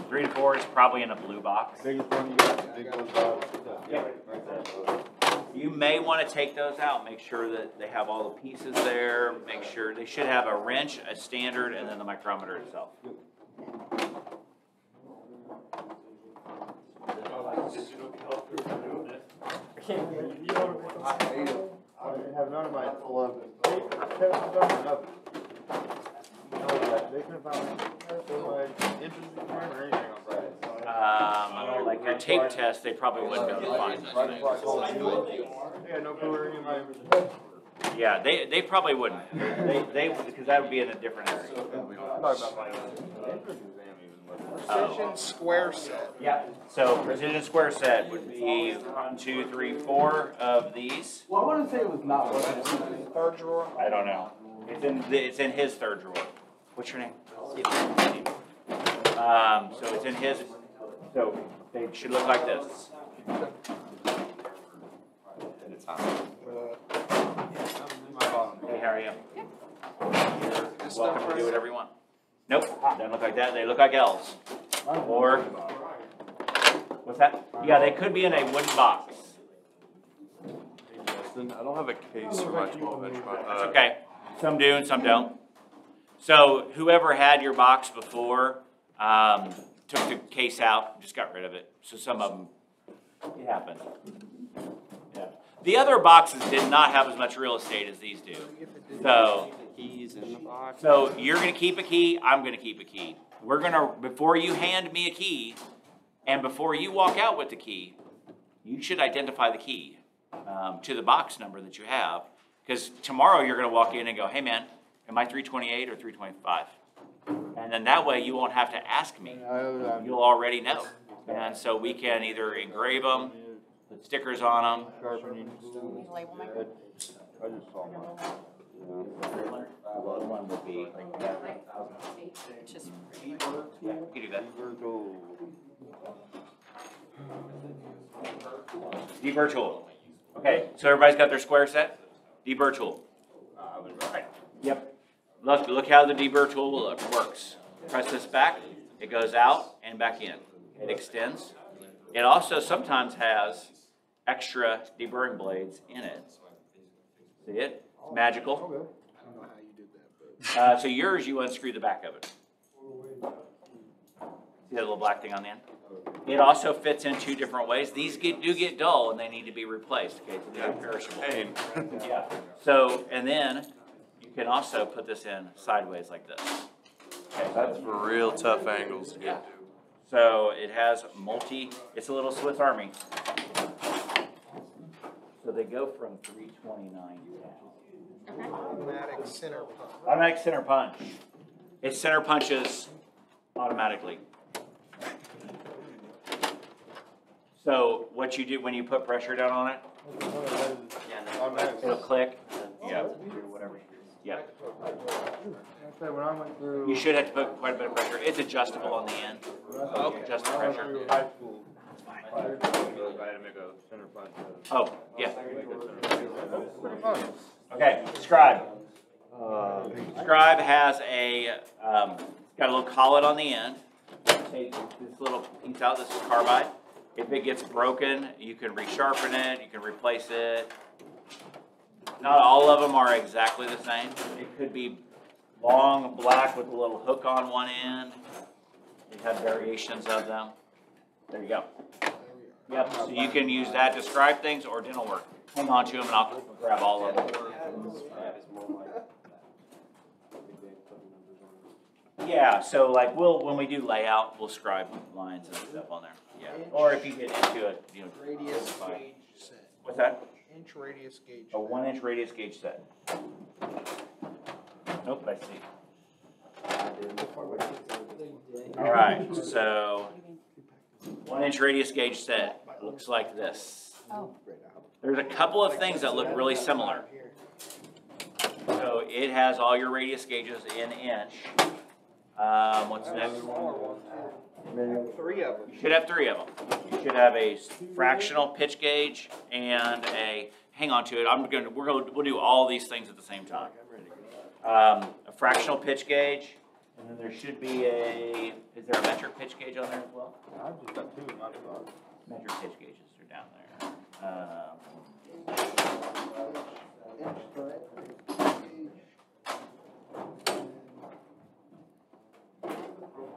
Three to four is probably in a blue box. Biggest one you got, big ones out. You may want to take those out, make sure that they have all the pieces there, make sure they should have a wrench, a standard, and then the micrometer itself. I have none of my full of it. They could have found my inches or anything on Friday. Like your tape test, they probably wouldn't be able to find those things. Yeah, no clue where any of my. Yeah, they probably wouldn't. They because that would be in a different area. Precision square set. Yeah. So precision square set would be 1, 2, 3, 4 of these. Well, I wouldn't say it was not working. Third drawer. I don't know. It's in his third drawer. What's your name? So it's in his. So they should look like this. And it's hot. Hey, how are you? You're welcome to do whatever you want. Nope, doesn't look like that. They look like L's. Or, what's that? Yeah, they could be in a wooden box. Justin, I don't have a case for my 12-inch. That's okay. Some do and some don't. So whoever had your box before took the case out, just got rid of it. So some of them, it happened. Yeah. The other boxes did not have as much real estate as these do. So. Keys in the box. So you're going to keep a key, I'm going to keep a key. We're going to, before you hand me a key, and before you walk out with the key, you should identify the key to the box number that you have. Because tomorrow you're going to walk in and go, hey man, am I 328 or 325? And then that way you won't have to ask me. You'll already know. And so we can either engrave them, put with stickers on them. Sharpening Can tool. we label my? I just saw mine. The one would be, It's just. yeah, you can do that. Deburr tool. Okay, so everybody's got their square set? Deburr tool. Yep. Look how the deburr tool works. Press this back, it goes out and back in. It extends. It also sometimes has extra deburring blades in it. See it? It's magical. So yours, you unscrew the back of it. See that little black thing on the end? It also fits in two different ways. These do get dull and they need to be replaced. Okay, so they're perishable. Pain. Yeah. So, and then you can also put this in sideways like this. Okay, That's for real tough angles to get to. so it has it's a little Swiss Army. So they go from 329 down. Automatic center punch. Automatic center punch. It center punches automatically. So what you do when you put pressure down on it, it'll click. Yeah. Whatever. Yeah. When I went through. You should have to put quite a bit of pressure. It's adjustable on the end. Adjust the pressure. Through high school. I had to make a center punch. Oh, yeah. Pretty fun. Okay, Scribe. Scribe has it's got a little collet on the end. Take this little piece out, this is carbide. If it gets broken, you can resharpen it, you can replace it. Not all of them are exactly the same. It could be long black with a little hook on one end. You have variations of them. There you go. Yep, so you can use that to scribe things or dental work. Hang on to them and I'll grab all of them. Yeah, so like when we do layout, we'll scribe lines and stuff on there. Yeah, or if you get into it, Radius gauge set. What's that? Inch radius gauge. A 1-inch radius gauge set. Nope, I see. All right, so 1-inch radius gauge set looks like this. Oh. There's a couple of things that look really similar. So it has all your radius gauges in inch. What's next? Three of them. You should have 3 of them. You should have a fractional pitch gauge and hang on to it. We'll do all these things at the same time. A fractional pitch gauge, and then there should be is there a metric pitch gauge on there as well? I've just got two in my car. Metric pitch gauges are down there.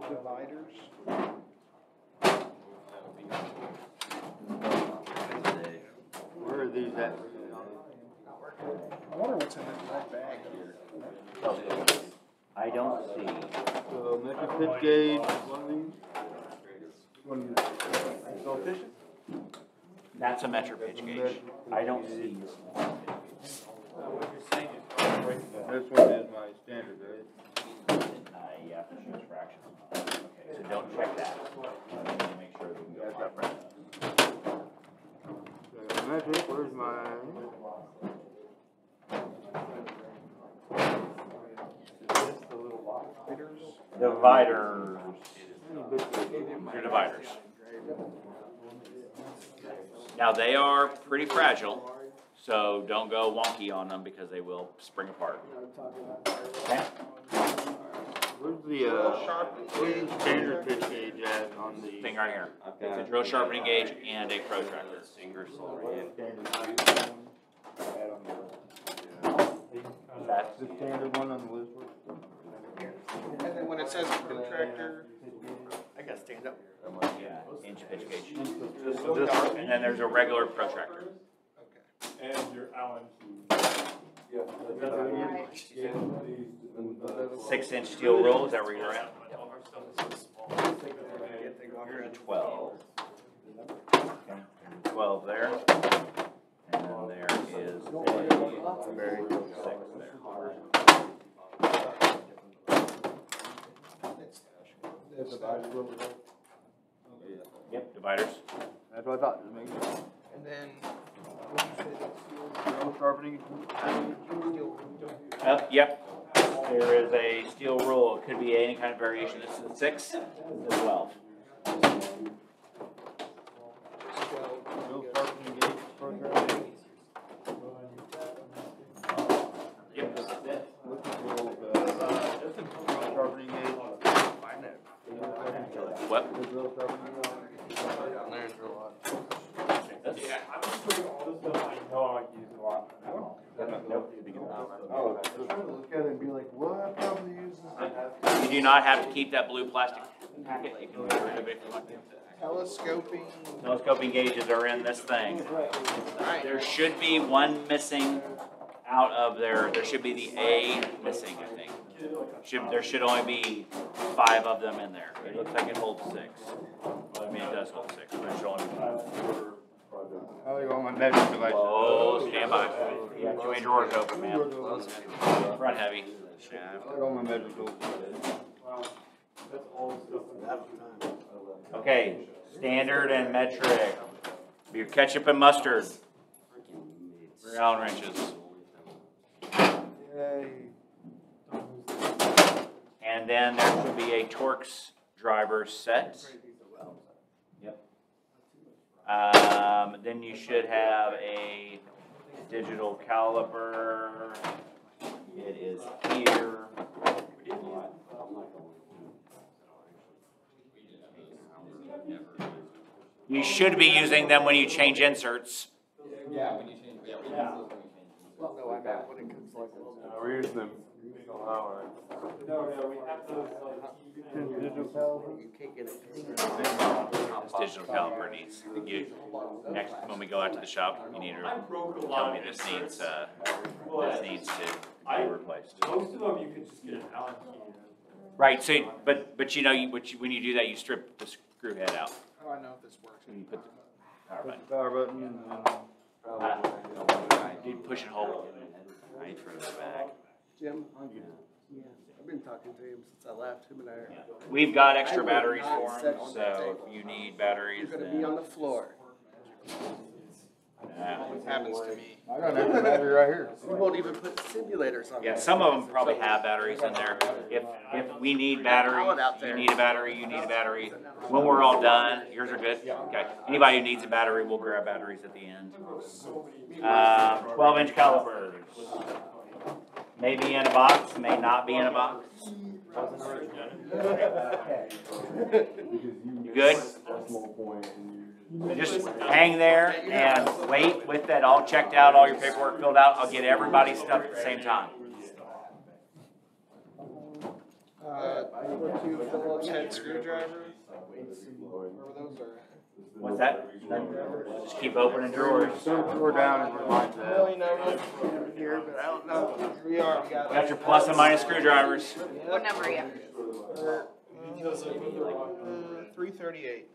Dividers. Where are these at? I wonder what's in that red bag here. I don't see. So metric pitch gauge, one of these. So efficient. That's a metric pitch gauge. I don't see. This one is my standard, right? Yeah, for sure it's fractions. Okay, so don't check that. Let me make sure we can go. Metric, where's my? Dividers. Your dividers. Now they are pretty fragile, so don't go wonky on them because they will spring apart. Okay? Where's the standard pitch gauge at on the Thing right here. It's a drill sharpening gauge and a protractor. That's the standard one on the list? And then when it says protractor, I gotta stand up. yeah, inch pitch gauge. And then there's a regular protractor. And your Allen key. 6-inch steel rule, is that where you're at? You're at 12. Okay, 12 there. And then there is a 6 there. Yep, dividers. That's what I thought, just making sure. And then, what did you say that's steel sharpening? Yep. There is a steel rule. It could be any kind of variation. This is a 6, this is a 12. Steel sharpening gauge program. Yep. Sharpening gauge. What? Down there, drill a lot. Yeah, I'm just putting all this stuff I know I use a lot. Oh, just look at it and be like, what probably uses You do not have to keep that blue plastic packet. You can get rid of it if you want to. telescoping? Telescoping gauges are in this thing. There should be one missing out of there. There should be the A missing, I think. There should only be 5 of them in there. It looks like it holds 6. Well, I mean, it does hold 6, but it should only be 5. Oh, you want my measuring device? Oh, stand by. You have too many drawers open, man. Front heavy. Put on my measuring tool. Okay, standard and metric. Your ketchup and mustard. 3 Allen wrenches. Yay. And then there should be a Torx driver set. Yep. Then you should have a digital caliper. It is here. You should be using them when you change inserts. Yeah, when you change, yeah, we use those when we change. No, I meant when it comes like this. We're using them. No, we have those Digital caliber? You can't get it. This digital caliper needs, next, when we go out to the shop, you need to tell me this needs to be replaced. Most of them you could just get an Allen key. Right, so, but you know, when you do that, you strip the screw head out. Oh, I know if this works. And you put the power button. Power button and Dude, push and hold. I need to throw that back. Jim? Yeah, I've been talking to him since I left. Him and I are. We've got extra batteries for them, so if you need batteries, You're gonna be on the floor. Happens to me. I got an extra battery right here. We won't even put simulators on. Yeah, some of them probably have batteries in there. If we need batteries, you need a battery, you need a battery. When we're all done, yours are good? Okay. Anybody who needs a battery, we'll grab batteries at the end. 12-inch calipers. May be in a box, may not be in a box. You good? Just hang there and wait with that all checked out, all your paperwork filled out. I'll get everybody's stuff at the same time. Two Phillips head screwdrivers. Wherever those are. What's that? Just keep opening drawers. Drawer down and remind that. Well, you know, here, but I don't know. Here we are. We Got your plus and minus screwdrivers. What number are you? 338.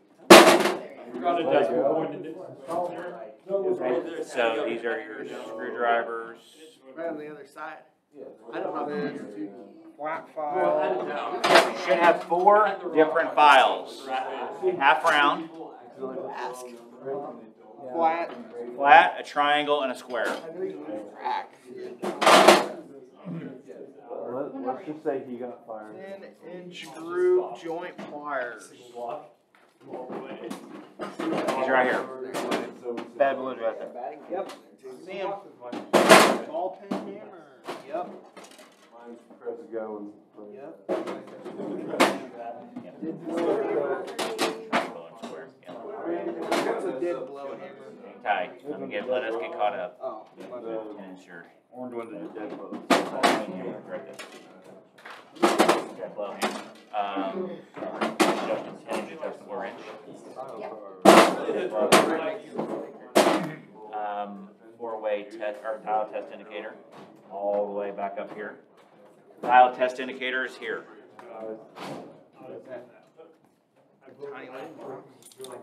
So these are your screwdrivers. Right on the other side. I don't know. Flat file. You should have 4 different files. Half round, flat, a triangle, and a square. Let's just say he got fired. 10-inch groove joint pliers. These are right here. Bad balloons right there. Yep. See him. Ball pen hammer. Yep. Mine's Chris going. Yep. Triangle and square. What's a dead blow hammer? Tight. Let us get caught up. Oh. And it's your Orange one is dead blow. right there. Okay, blow hammer. Justin's 10 inch, Justin 4 inch. 4-way test or dial test indicator, all the way back up here. Dial test indicator is here.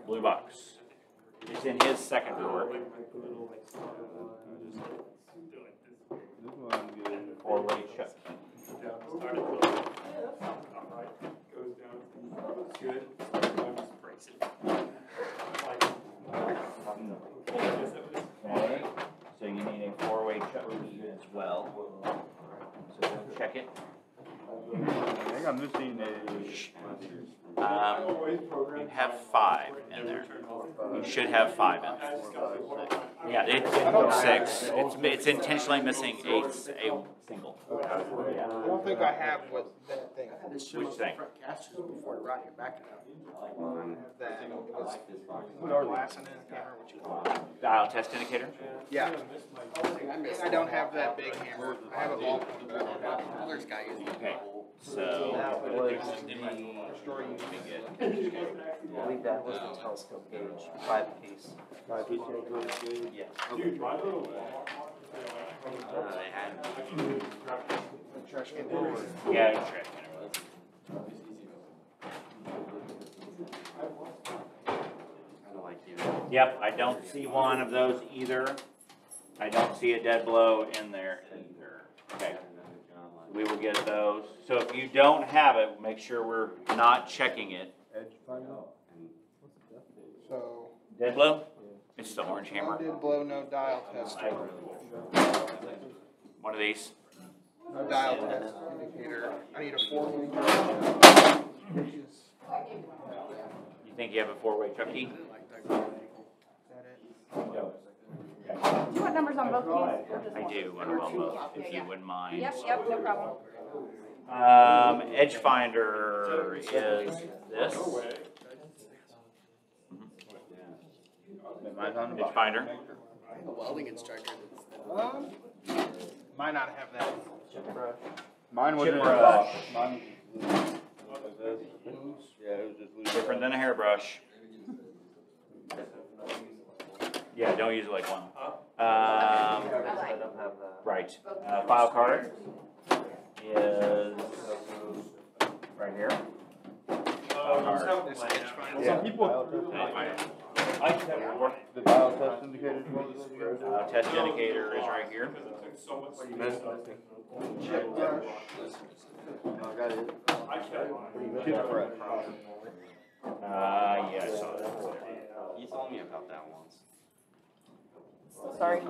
Blue box. It's in his second drawer. 4-way shut. well. So check it. I think I'm missing a. You have 5 in there. You should have 5 in there. Yeah, it's 6. It's intentionally missing a single. I don't think I have what that thing. This Which shows thing? the front casters before the rocket back up. That put our glass in the camera, what you call it. Dial test indicator. Yeah. I don't have that big hammer. I have a ball point, but I don't have it. Others got used to it. Okay, so. I believe that was the telescope gauge, 5 piece. 5 piece gauge? Yeah. Trash can forward. Yeah, trash can. Yep, I don't see one of those either. I don't see a dead blow in there either. Okay, we will get those. So if you don't have it, make sure we're not checking it. So. Dead blow? It's the orange hammer. Did blow, no dial test. One of these. No dial test indicator. I need a 4-way. You think you have a 4-way truck key? Is that it? Do you want numbers on both keys? Or just I one? do, one of them both, if you wouldn't mind. Yep, no problem. Edge finder is this. Edge finder. A welding instructor. Might not have that. Mine was Chip brush. Mine. Yeah, it was just loose. Different than a hairbrush. Yeah, don't use it like one. Right. File card is right here. File card. Some people. The dial test indicator. Test indicator is right here. Chip brush. Chip brush. Yeah, I saw that. You told me about that once. Sorry. I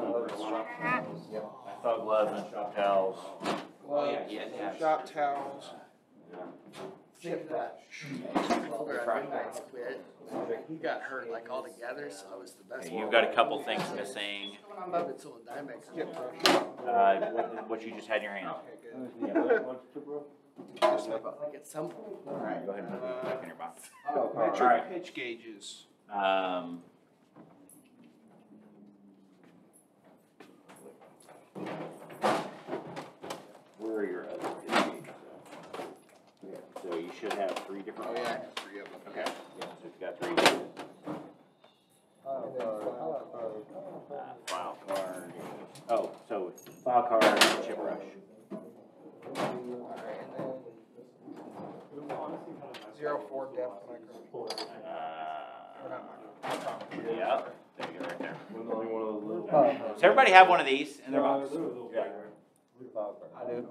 saw gloves and shop towels. Oh, yeah, he had to have. Shop towels. Chip brush. Older Friday nights quit. He got hurt like all together, so it was the best. Okay, you've got a couple things missing. It's all Dimex. Chip brush. What you just had in your hand. Like it's some. All right, go ahead and put it back in your box. Metric pitch gauges. Where are your other gauges? So you should have 3 different ones. Oh, yeah, 3 of them. Okay, yeah, so you've got 3. File card. Oh, so file card and chip brush. 04 depth micro. Yeah, there you go, right there. Does everybody have one of these in their box? Yeah. I do.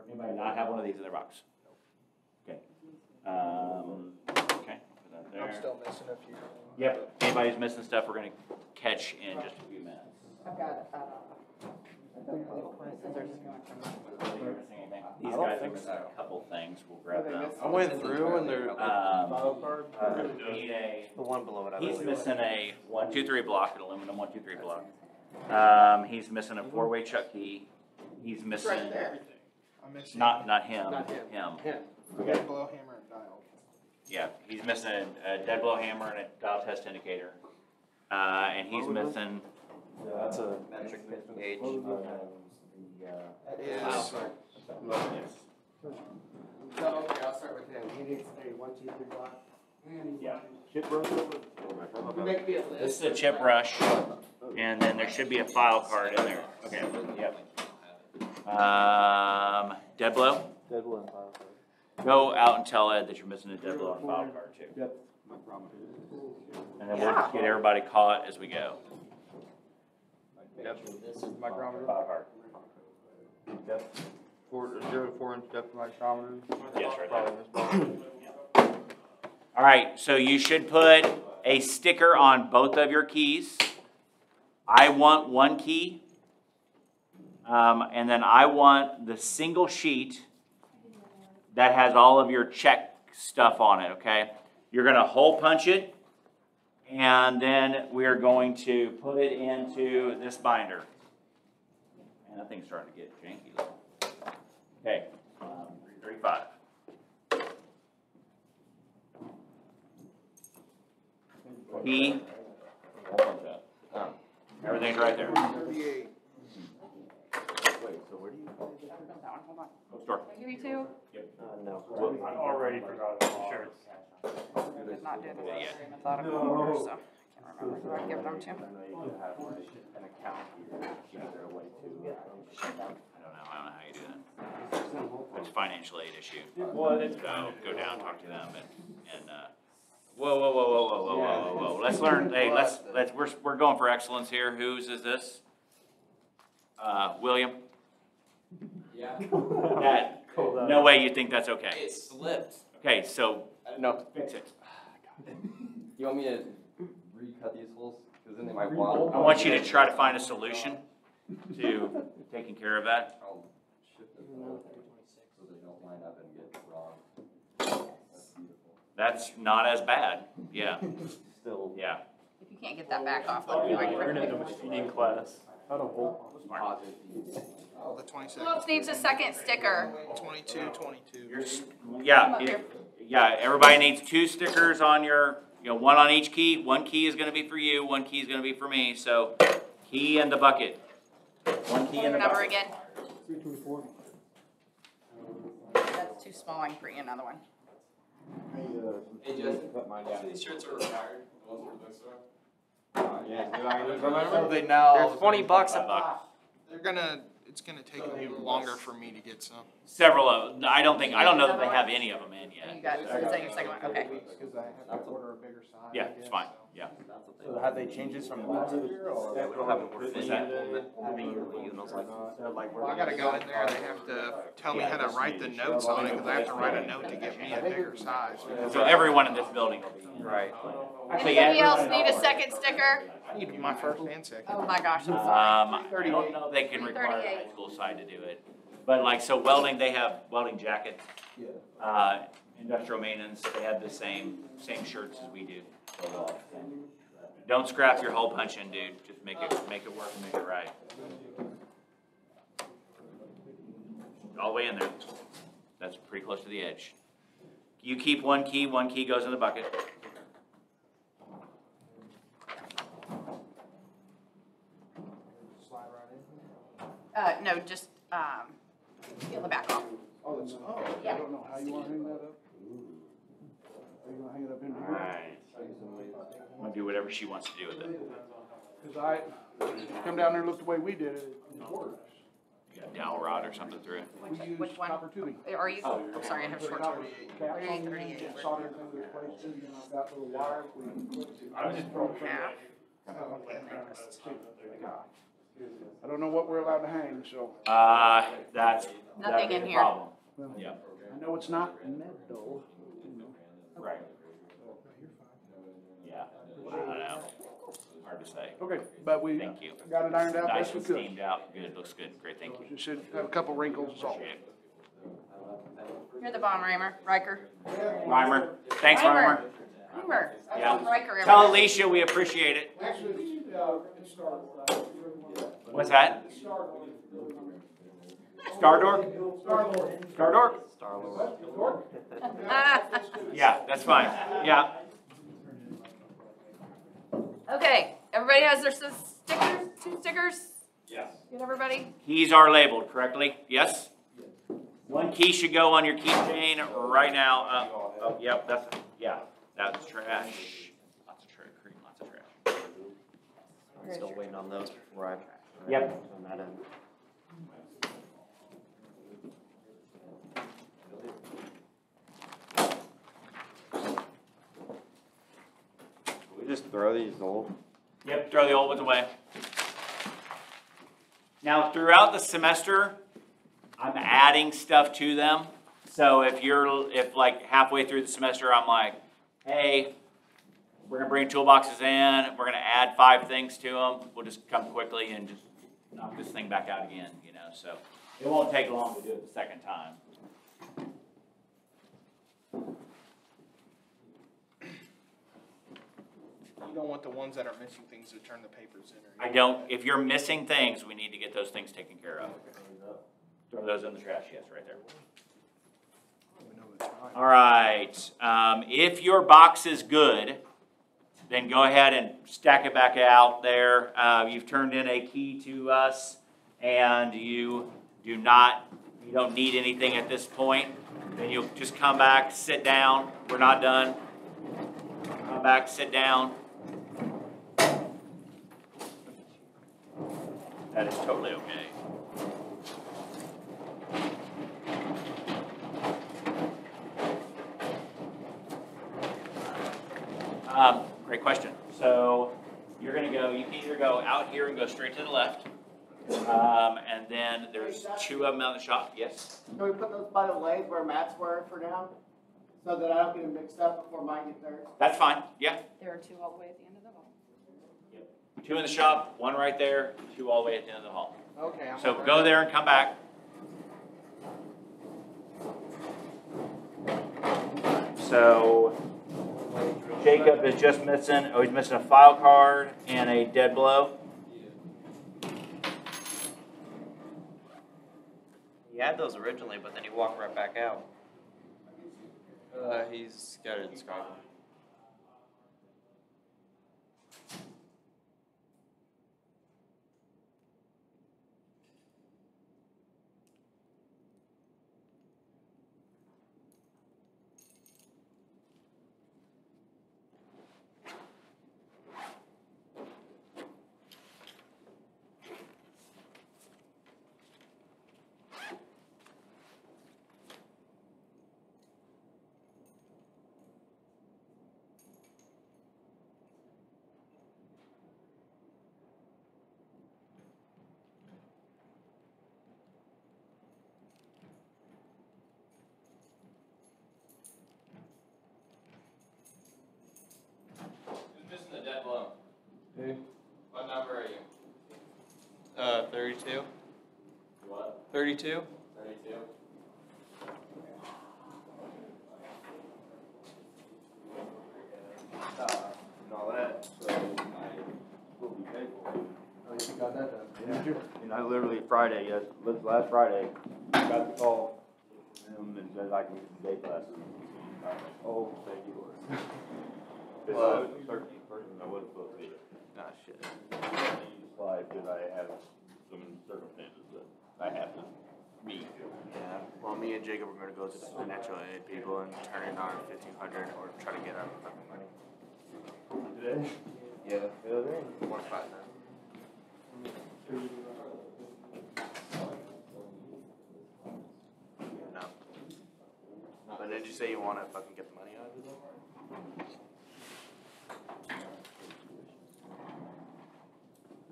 Anybody not have one of these in their box? Okay. Okay, put that there. I'm still missing a few. Yep, anybody's missing stuff, we're gonna catch in just a few minutes. I've got, These guys are missing a couple things, we'll grab them. I went through and there. We need The one below it, I he's believe. missing a 1-2-3 block, an aluminum 1-2-3 block. He's missing a 4-way chuck key. He's missing, I'm missing. not him, Not him. him. Okay. Blow hammer and dial. Yeah, he's missing a dead blow hammer and a dial test indicator. And he's missing. That's a metric pitch gauge. That is. So, okay, I'll start with him. He needs a 1, 2, 3 block. Yeah. Chip brush. You make me a This list. is a chip brush, and then there should be a file card in there. Okay, yep. Dead blow? Dead one file card. Go out and tell Ed that you're missing a dead blow and file card too. Yep. And then we'll just get everybody caught as we go. Yep. Micrometer. File card. Depth. 0 to 4 inch depth micrometer. Yes, right there. All right, so you should put a sticker on both of your keys. I want one key. And then I want the single sheet that has all of your check stuff on it, okay? You're gonna hole punch it, and then we're going to put it into this binder. And that thing's starting to get janky. Okay, 335. E. Everything's right there. $38. Hold on. Store. Give you two. No. I already forgot about the shirts. Did not do this methodical order, so I can't remember who I've given them to. I don't know how you do that. It's a financial aid issue. So go down, talk to them, and whoa. Let's learn. Hey, we're going for excellence here. Whose is this? William. Yeah. That. No way you think that's okay. It slipped. Okay, so No. fix it. You want me to recut these holes? Because then they might wobble. I want you to try to find a solution to taking care of that. I'll shift them so they don't line up and get wrong. That's beautiful. That's not as bad. Yeah. Still. Yeah. If you can't get that back off, let me We're gonna have a feeding class. How to hold. Oh, the 26. Who else needs a second sticker? 22, 22. Yeah. Everybody needs 2 stickers on your, one on each key. 1 key is going to be for you. 1 key is going to be for me. So, key in the bucket. 1 key in the Number bucket. again. 324. That's too small. I can bring you another one. Hey Justin, these shirts are retired. The ones for the bookstore. So they now. They're $20 a pop. It's gonna take you longer for me to get some. Several of them. I don't know that they have any of them in You yet. got, is that your second one? Okay. Because I have to order a bigger size. Yeah, it's fine. Yeah. So have they changed this from last year or? Yeah, we don't have an order. Is that- Well, I gotta go in there, they have to tell me how to write the notes on it, because I have to write a note to get me a bigger size. So everyone in this building will be in. Right. Actually, Anybody yeah. else need a second sticker? I need my first and second. Oh my gosh, I'm sorry. I don't know if they can require the high school side to do it. But like, so welding, they have welding jacket. Industrial maintenance, they have the same shirts as we do. Don't scrap your hole punch in, dude. Just make it work and make it right. All the way in there. That's pretty close to the edge. You keep 1 key goes in the bucket. No, just, peel the back off. Oh, that's, Yeah. I don't know how you wanna hang that up. Are you gonna hang it up in here? Alright. I'm gonna do whatever she wants to do with it. Cause come down there and look the way we did it, it works. You got dowel rod or something through it. We use Which one? copper tubing. Are you, I'm sorry, I have short. Copper caps 38, on there, 38. and solder everything to the places, and I've got little wires, we can clip it. I was just throwing Half. I don't know what we're allowed to hang, so That's Nothing be in the here. problem. Yeah, I know it's not metal. right. Yeah, I don't know. Hard to say. Okay, but we Thank you. got it ironed out Nice best we and could. steamed out. Good, looks good. Great, thank you. You should have a couple wrinkles is all. Appreciate it. You're the bomb, Riker. Reimer, thanks, Reimer. Reimer. Yeah. Riker. Tell Alicia we appreciate it. Actually, it's started. What's that? Stardork? Stardork? Star-Lord. Yeah, that's fine. Yeah. Okay, everybody has their stickers, 2 stickers? Yes. Get everybody? Keys are labeled correctly, yes? 1 key should go on your keychain right now. Yep, that's trash. Lots of cream, lots of trash. I'm still waiting on those before I. Yep. On that end. We just throw these old. Yep, throw the old ones away. Now, throughout the semester, I'm adding stuff to them. So if like halfway through the semester, I'm like, hey, we're gonna bring toolboxes in, we're gonna add 5 things to them. We'll just come quickly and just knock this thing back out again, you know, so it won't take long to do it the second time. You don't want the ones that are missing things to turn the papers in, or? I don't, if you're missing things, we need to get those things taken care of. Throw those in the trash, yes, right there. All right, if your box is good, then go ahead and stack it back out there. You've turned in a key to us, and you don't need anything at this point. Then you'll just come back, sit down. We're not done. Come back, sit down. That is totally okay. Great question. So you're going to go, you can either go out here and go straight to the left, and then there's two of them out in the shop. Yes? Can we put those by the leg where Matt's were for now? So that I don't get them mixed up before mine get there? That's fine. Yeah. There are two all the way at the end of the hall. Two in the shop, one right there, two all the way at the end of the hall. Okay. So go there and come back. So Jacob is just missing, he's missing a file card and a dead blow. He had those originally, but then he walked right back out. He's got it inscribed. Missing the dead blow. Who? What number are you? 32. What? 32. 32. And all that, so I will be paid for it. Oh, you got that done? Yeah. And I literally Friday, last Friday, got the call from him and said I can get some day classes. I was like, oh, thank you, Lord. Well, I was the 13th person I was supposed to be. Ah, shit. He just lied because I have some circumstances that I have to meet. Yeah, well, me and Jacob are gonna go to the financial aid people and turn in our 1,500 or try to get our fucking money. Today? Yeah. Yeah, 1 5 9. No. But did you say you wanna fucking get the money out of it?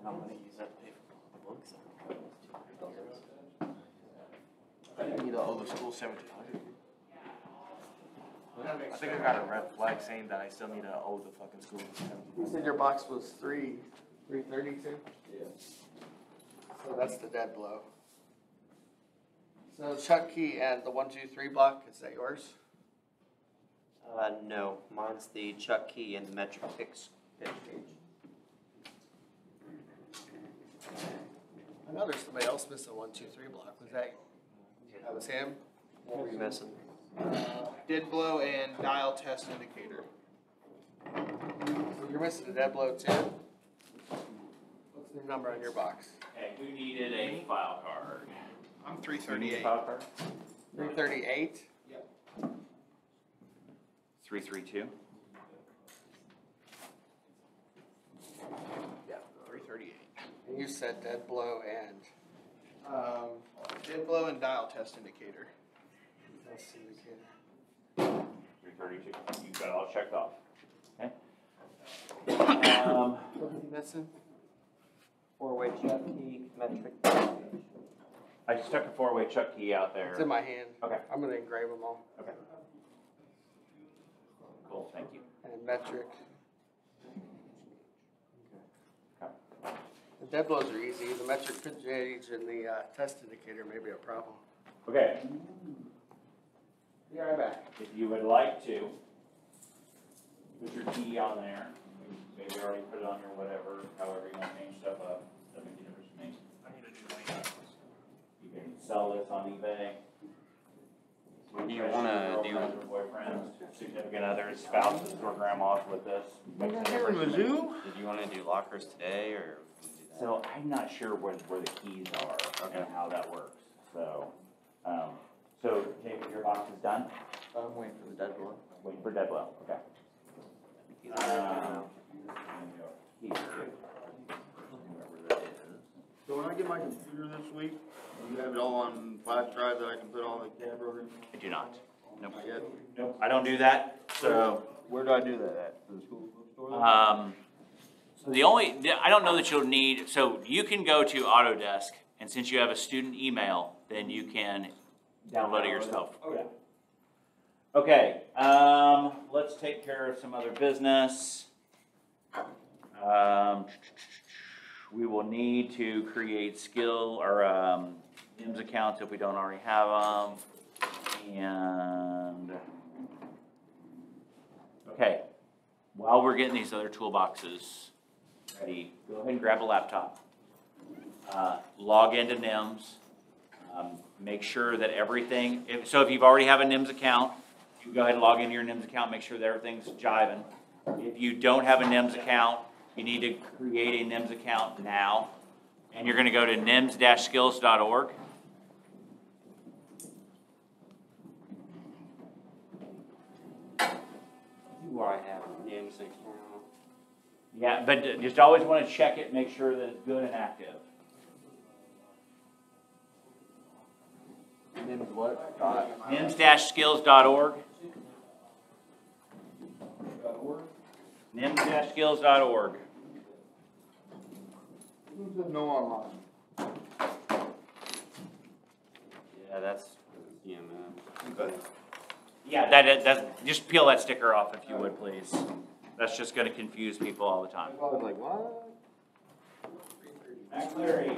How many is that pay for the books? I think I need to owe the school 1,700. I think I got a red flag saying that I still need to owe the fucking school 1,700. You said your box was 332? Yeah. So that's the dead blow. So Chuck Key and the 1, 2, 3 block, is that yours? No, mine's the Chuck Key and the metric pitch gauge. I know there's somebody else missing 1, 2, 3 block. Was that was him? What were you missing? Dead blow and dial test indicator. So you're missing a dead blow too? What's the number on your box? Okay, who needed a file card? I'm Who needed a 338. file card? 338? 332. Yeah, 338. And you said dead blow and Dead blow and dial test indicator. test indicator. 332. You got it all checked off. Okay. What are you missing? 4-way Chuck Key, metric pitch gauge. I stuck a 4-way Chuck Key out there. It's in my hand. Okay. I'm gonna engrave them all. Okay. Cool, thank you. And metric. Okay. And dead blows are easy, the metric pitch gauge and the test indicator may be a problem. Okay, Be right back. if you would like to, put your key on there. Maybe already put it on your whatever, however you want to change stuff up. Doesn't make a difference to me. You can sell this on eBay. Do you wanna do- Girlfriends or boyfriends, significant others, spouses, or grandmas with this. Makes a difference to me. Did you wanna do lockers today, or? So I'm not sure where the keys are and how that works, so, so Jacob, your box is done? I'm waiting for the dead blow. Waiting for dead blow, okay. Here, whoever that is. So when I get my computer this week, you have it all on flash drive that I can put all the CAD programs? I do not. Nope. Not yet? Nope, I don't do that, so, Where do I do that at? For the school bookstore? so the only, I don't know that you'll need, so you can go to Autodesk, and since you have a student email, then you can download it yourself. Okay. Okay, let's take care of some other business. We will need to create skill or NIMS accounts if we don't already have them. And, okay, while we're getting these other toolboxes ready, go ahead and grab a laptop. Log into NIMS. Make sure that everything, if you've already have a NIMS account, you can go ahead and log into your NIMS account, make sure that everything's jiving. If you don't have a NIMS account, you need to create a NIMS account now. And you're gonna go to nims-skills.org. Do I have NIMS account? Yeah, but just always wanna check it, make sure that it's good and active. NIMS what? nims-skills.org. nims-skills.org. Who said no online? Yeah, that's CMM. Okay. Yeah, that's, just peel that sticker off if you would, please. That's just gonna confuse people all the time. I was like, what? Matt Clary.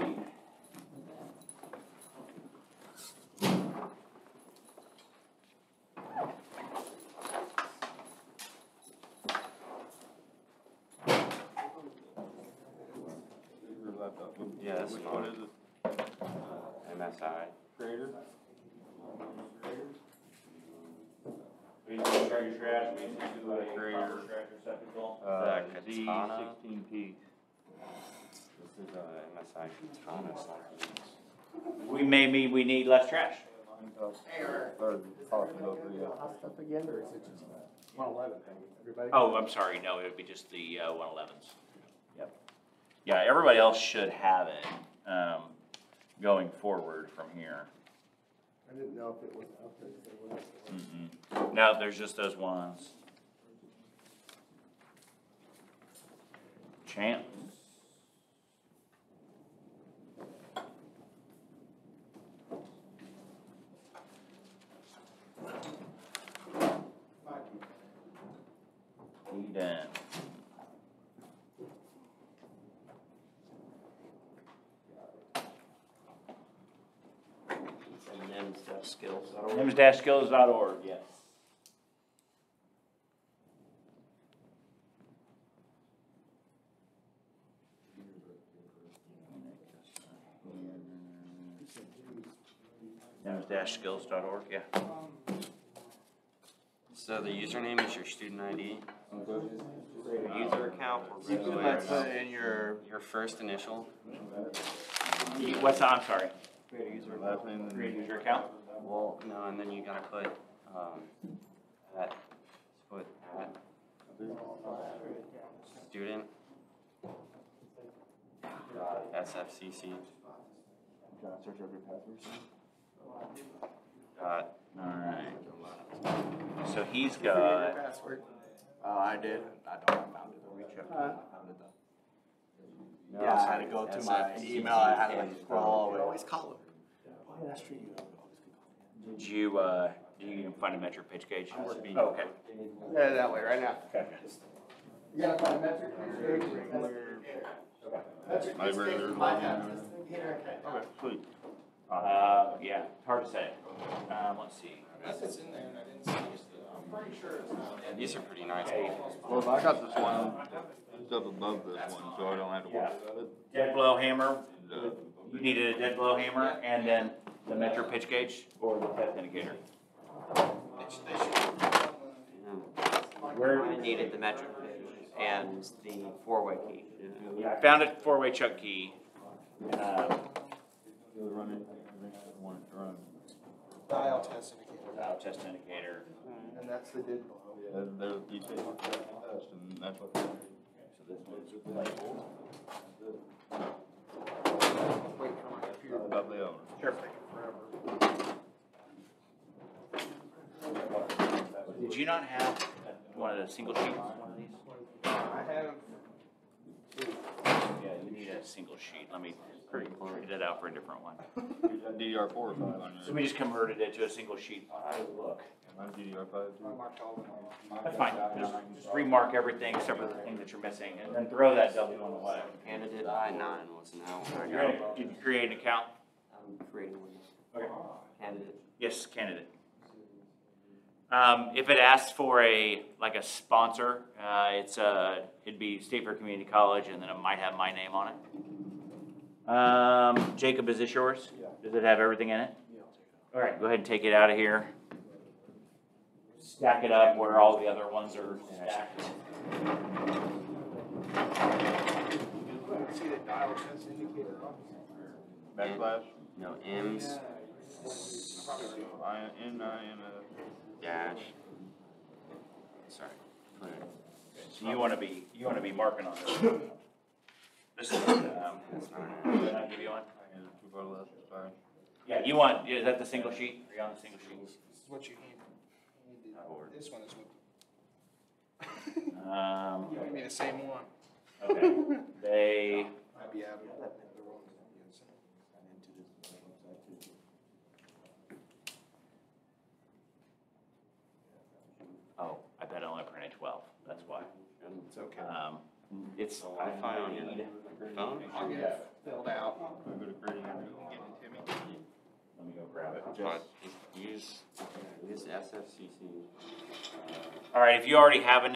Yeah, that's Which fine. one is it? MSI. Creator? We need to start your trash, we need to do a Grader. proper trash receptacle. Katana. Z16P. This is MSI Katana slide. We may mean we need less trash. Or possible, yeah. Hot stuff again, or is it just 111 thing? Everybody? Oh, I'm sorry, no, it would be just the 111s. Yep. Yeah, everybody else should have it, going forward from here. I didn't know if it was out there. So it wasn't. No, there's just those ones. Chance. Eden. NIMS-skills.org. nims-skills.org, yes. nims-skills.org, yeah. So the username is your student ID. User account will regulate Let's put in your first initial. What's that? I'm sorry. Create a user last name. Create user account. Well, no, and then you gotta put at put at student SFCC Search over your passwords. Alright. So he's Your got, password. I did. I don't have found it. I found it though. No, Yeah, I had to go to my email. I had to like scroll all the way. Always call them. Oh, that's true. did you even find a metric pitch gauge? Oh, okay. Yeah, that way, right now. Okay. You gotta find metric. My regular login. Okay, sweet. Yeah, hard to say. Let's see. Unless it's in there and I didn't see it, I'm pretty sure it's not. Yeah, these are pretty nice. Well, I got this one just up above this one, so I don't have to worry about it. Dead blow hammer. And, You needed a dead blow hammer and then the metro pitch gauge or the depth indicator. I needed the metric pitch and the four-way key. I found a four-way chuck key. Dial test indicator. Dial test indicator. And that's the did blow. Yeah, there's the test, and that's what. So this one's labeled. Wait for my computer. About the owner. Sure. Forever. Did you not have one of the single sheets? One of these? I have. Yeah, you need a single sheet. Let me print it out for a different one. DDR4 or 5 on yours? So we just converted it to a single sheet. Look. Mine's DDR5 too. I marked all of them. That's fine. Just remark everything except for the thing that you're missing and then throw that double one away. Candidate I-9 was now. Did you create an account? I'm creating one. Okay. Candidate. Yes, candidate. If it asks for a sponsor, it'd be State Fair Community College, and then it might have my name on it. Jacob, is this yours? Yeah. Does it have everything in it? Yeah, I'll take it All right, go ahead and take it out of here. Stack it up where all the other ones are stacked. out. See the dial test indicator on Backslash? No, M's, Dash. sorry. Put it. So you want to be marking on this. This is, That's not did I give you one? Sorry. Yeah, you want, is that the single sheet? Are you on the single sheet? This is what you need. This one is what. You give me the same one. Okay, they, Might be out of. oh, I bet I only printed 12, that's why. It's okay. It's, Wi-Fi on your phone? I'll get it filled out. I'm good at creating everything. Give it to me. let me go grab it. Just use SFCC. All right, if you already have an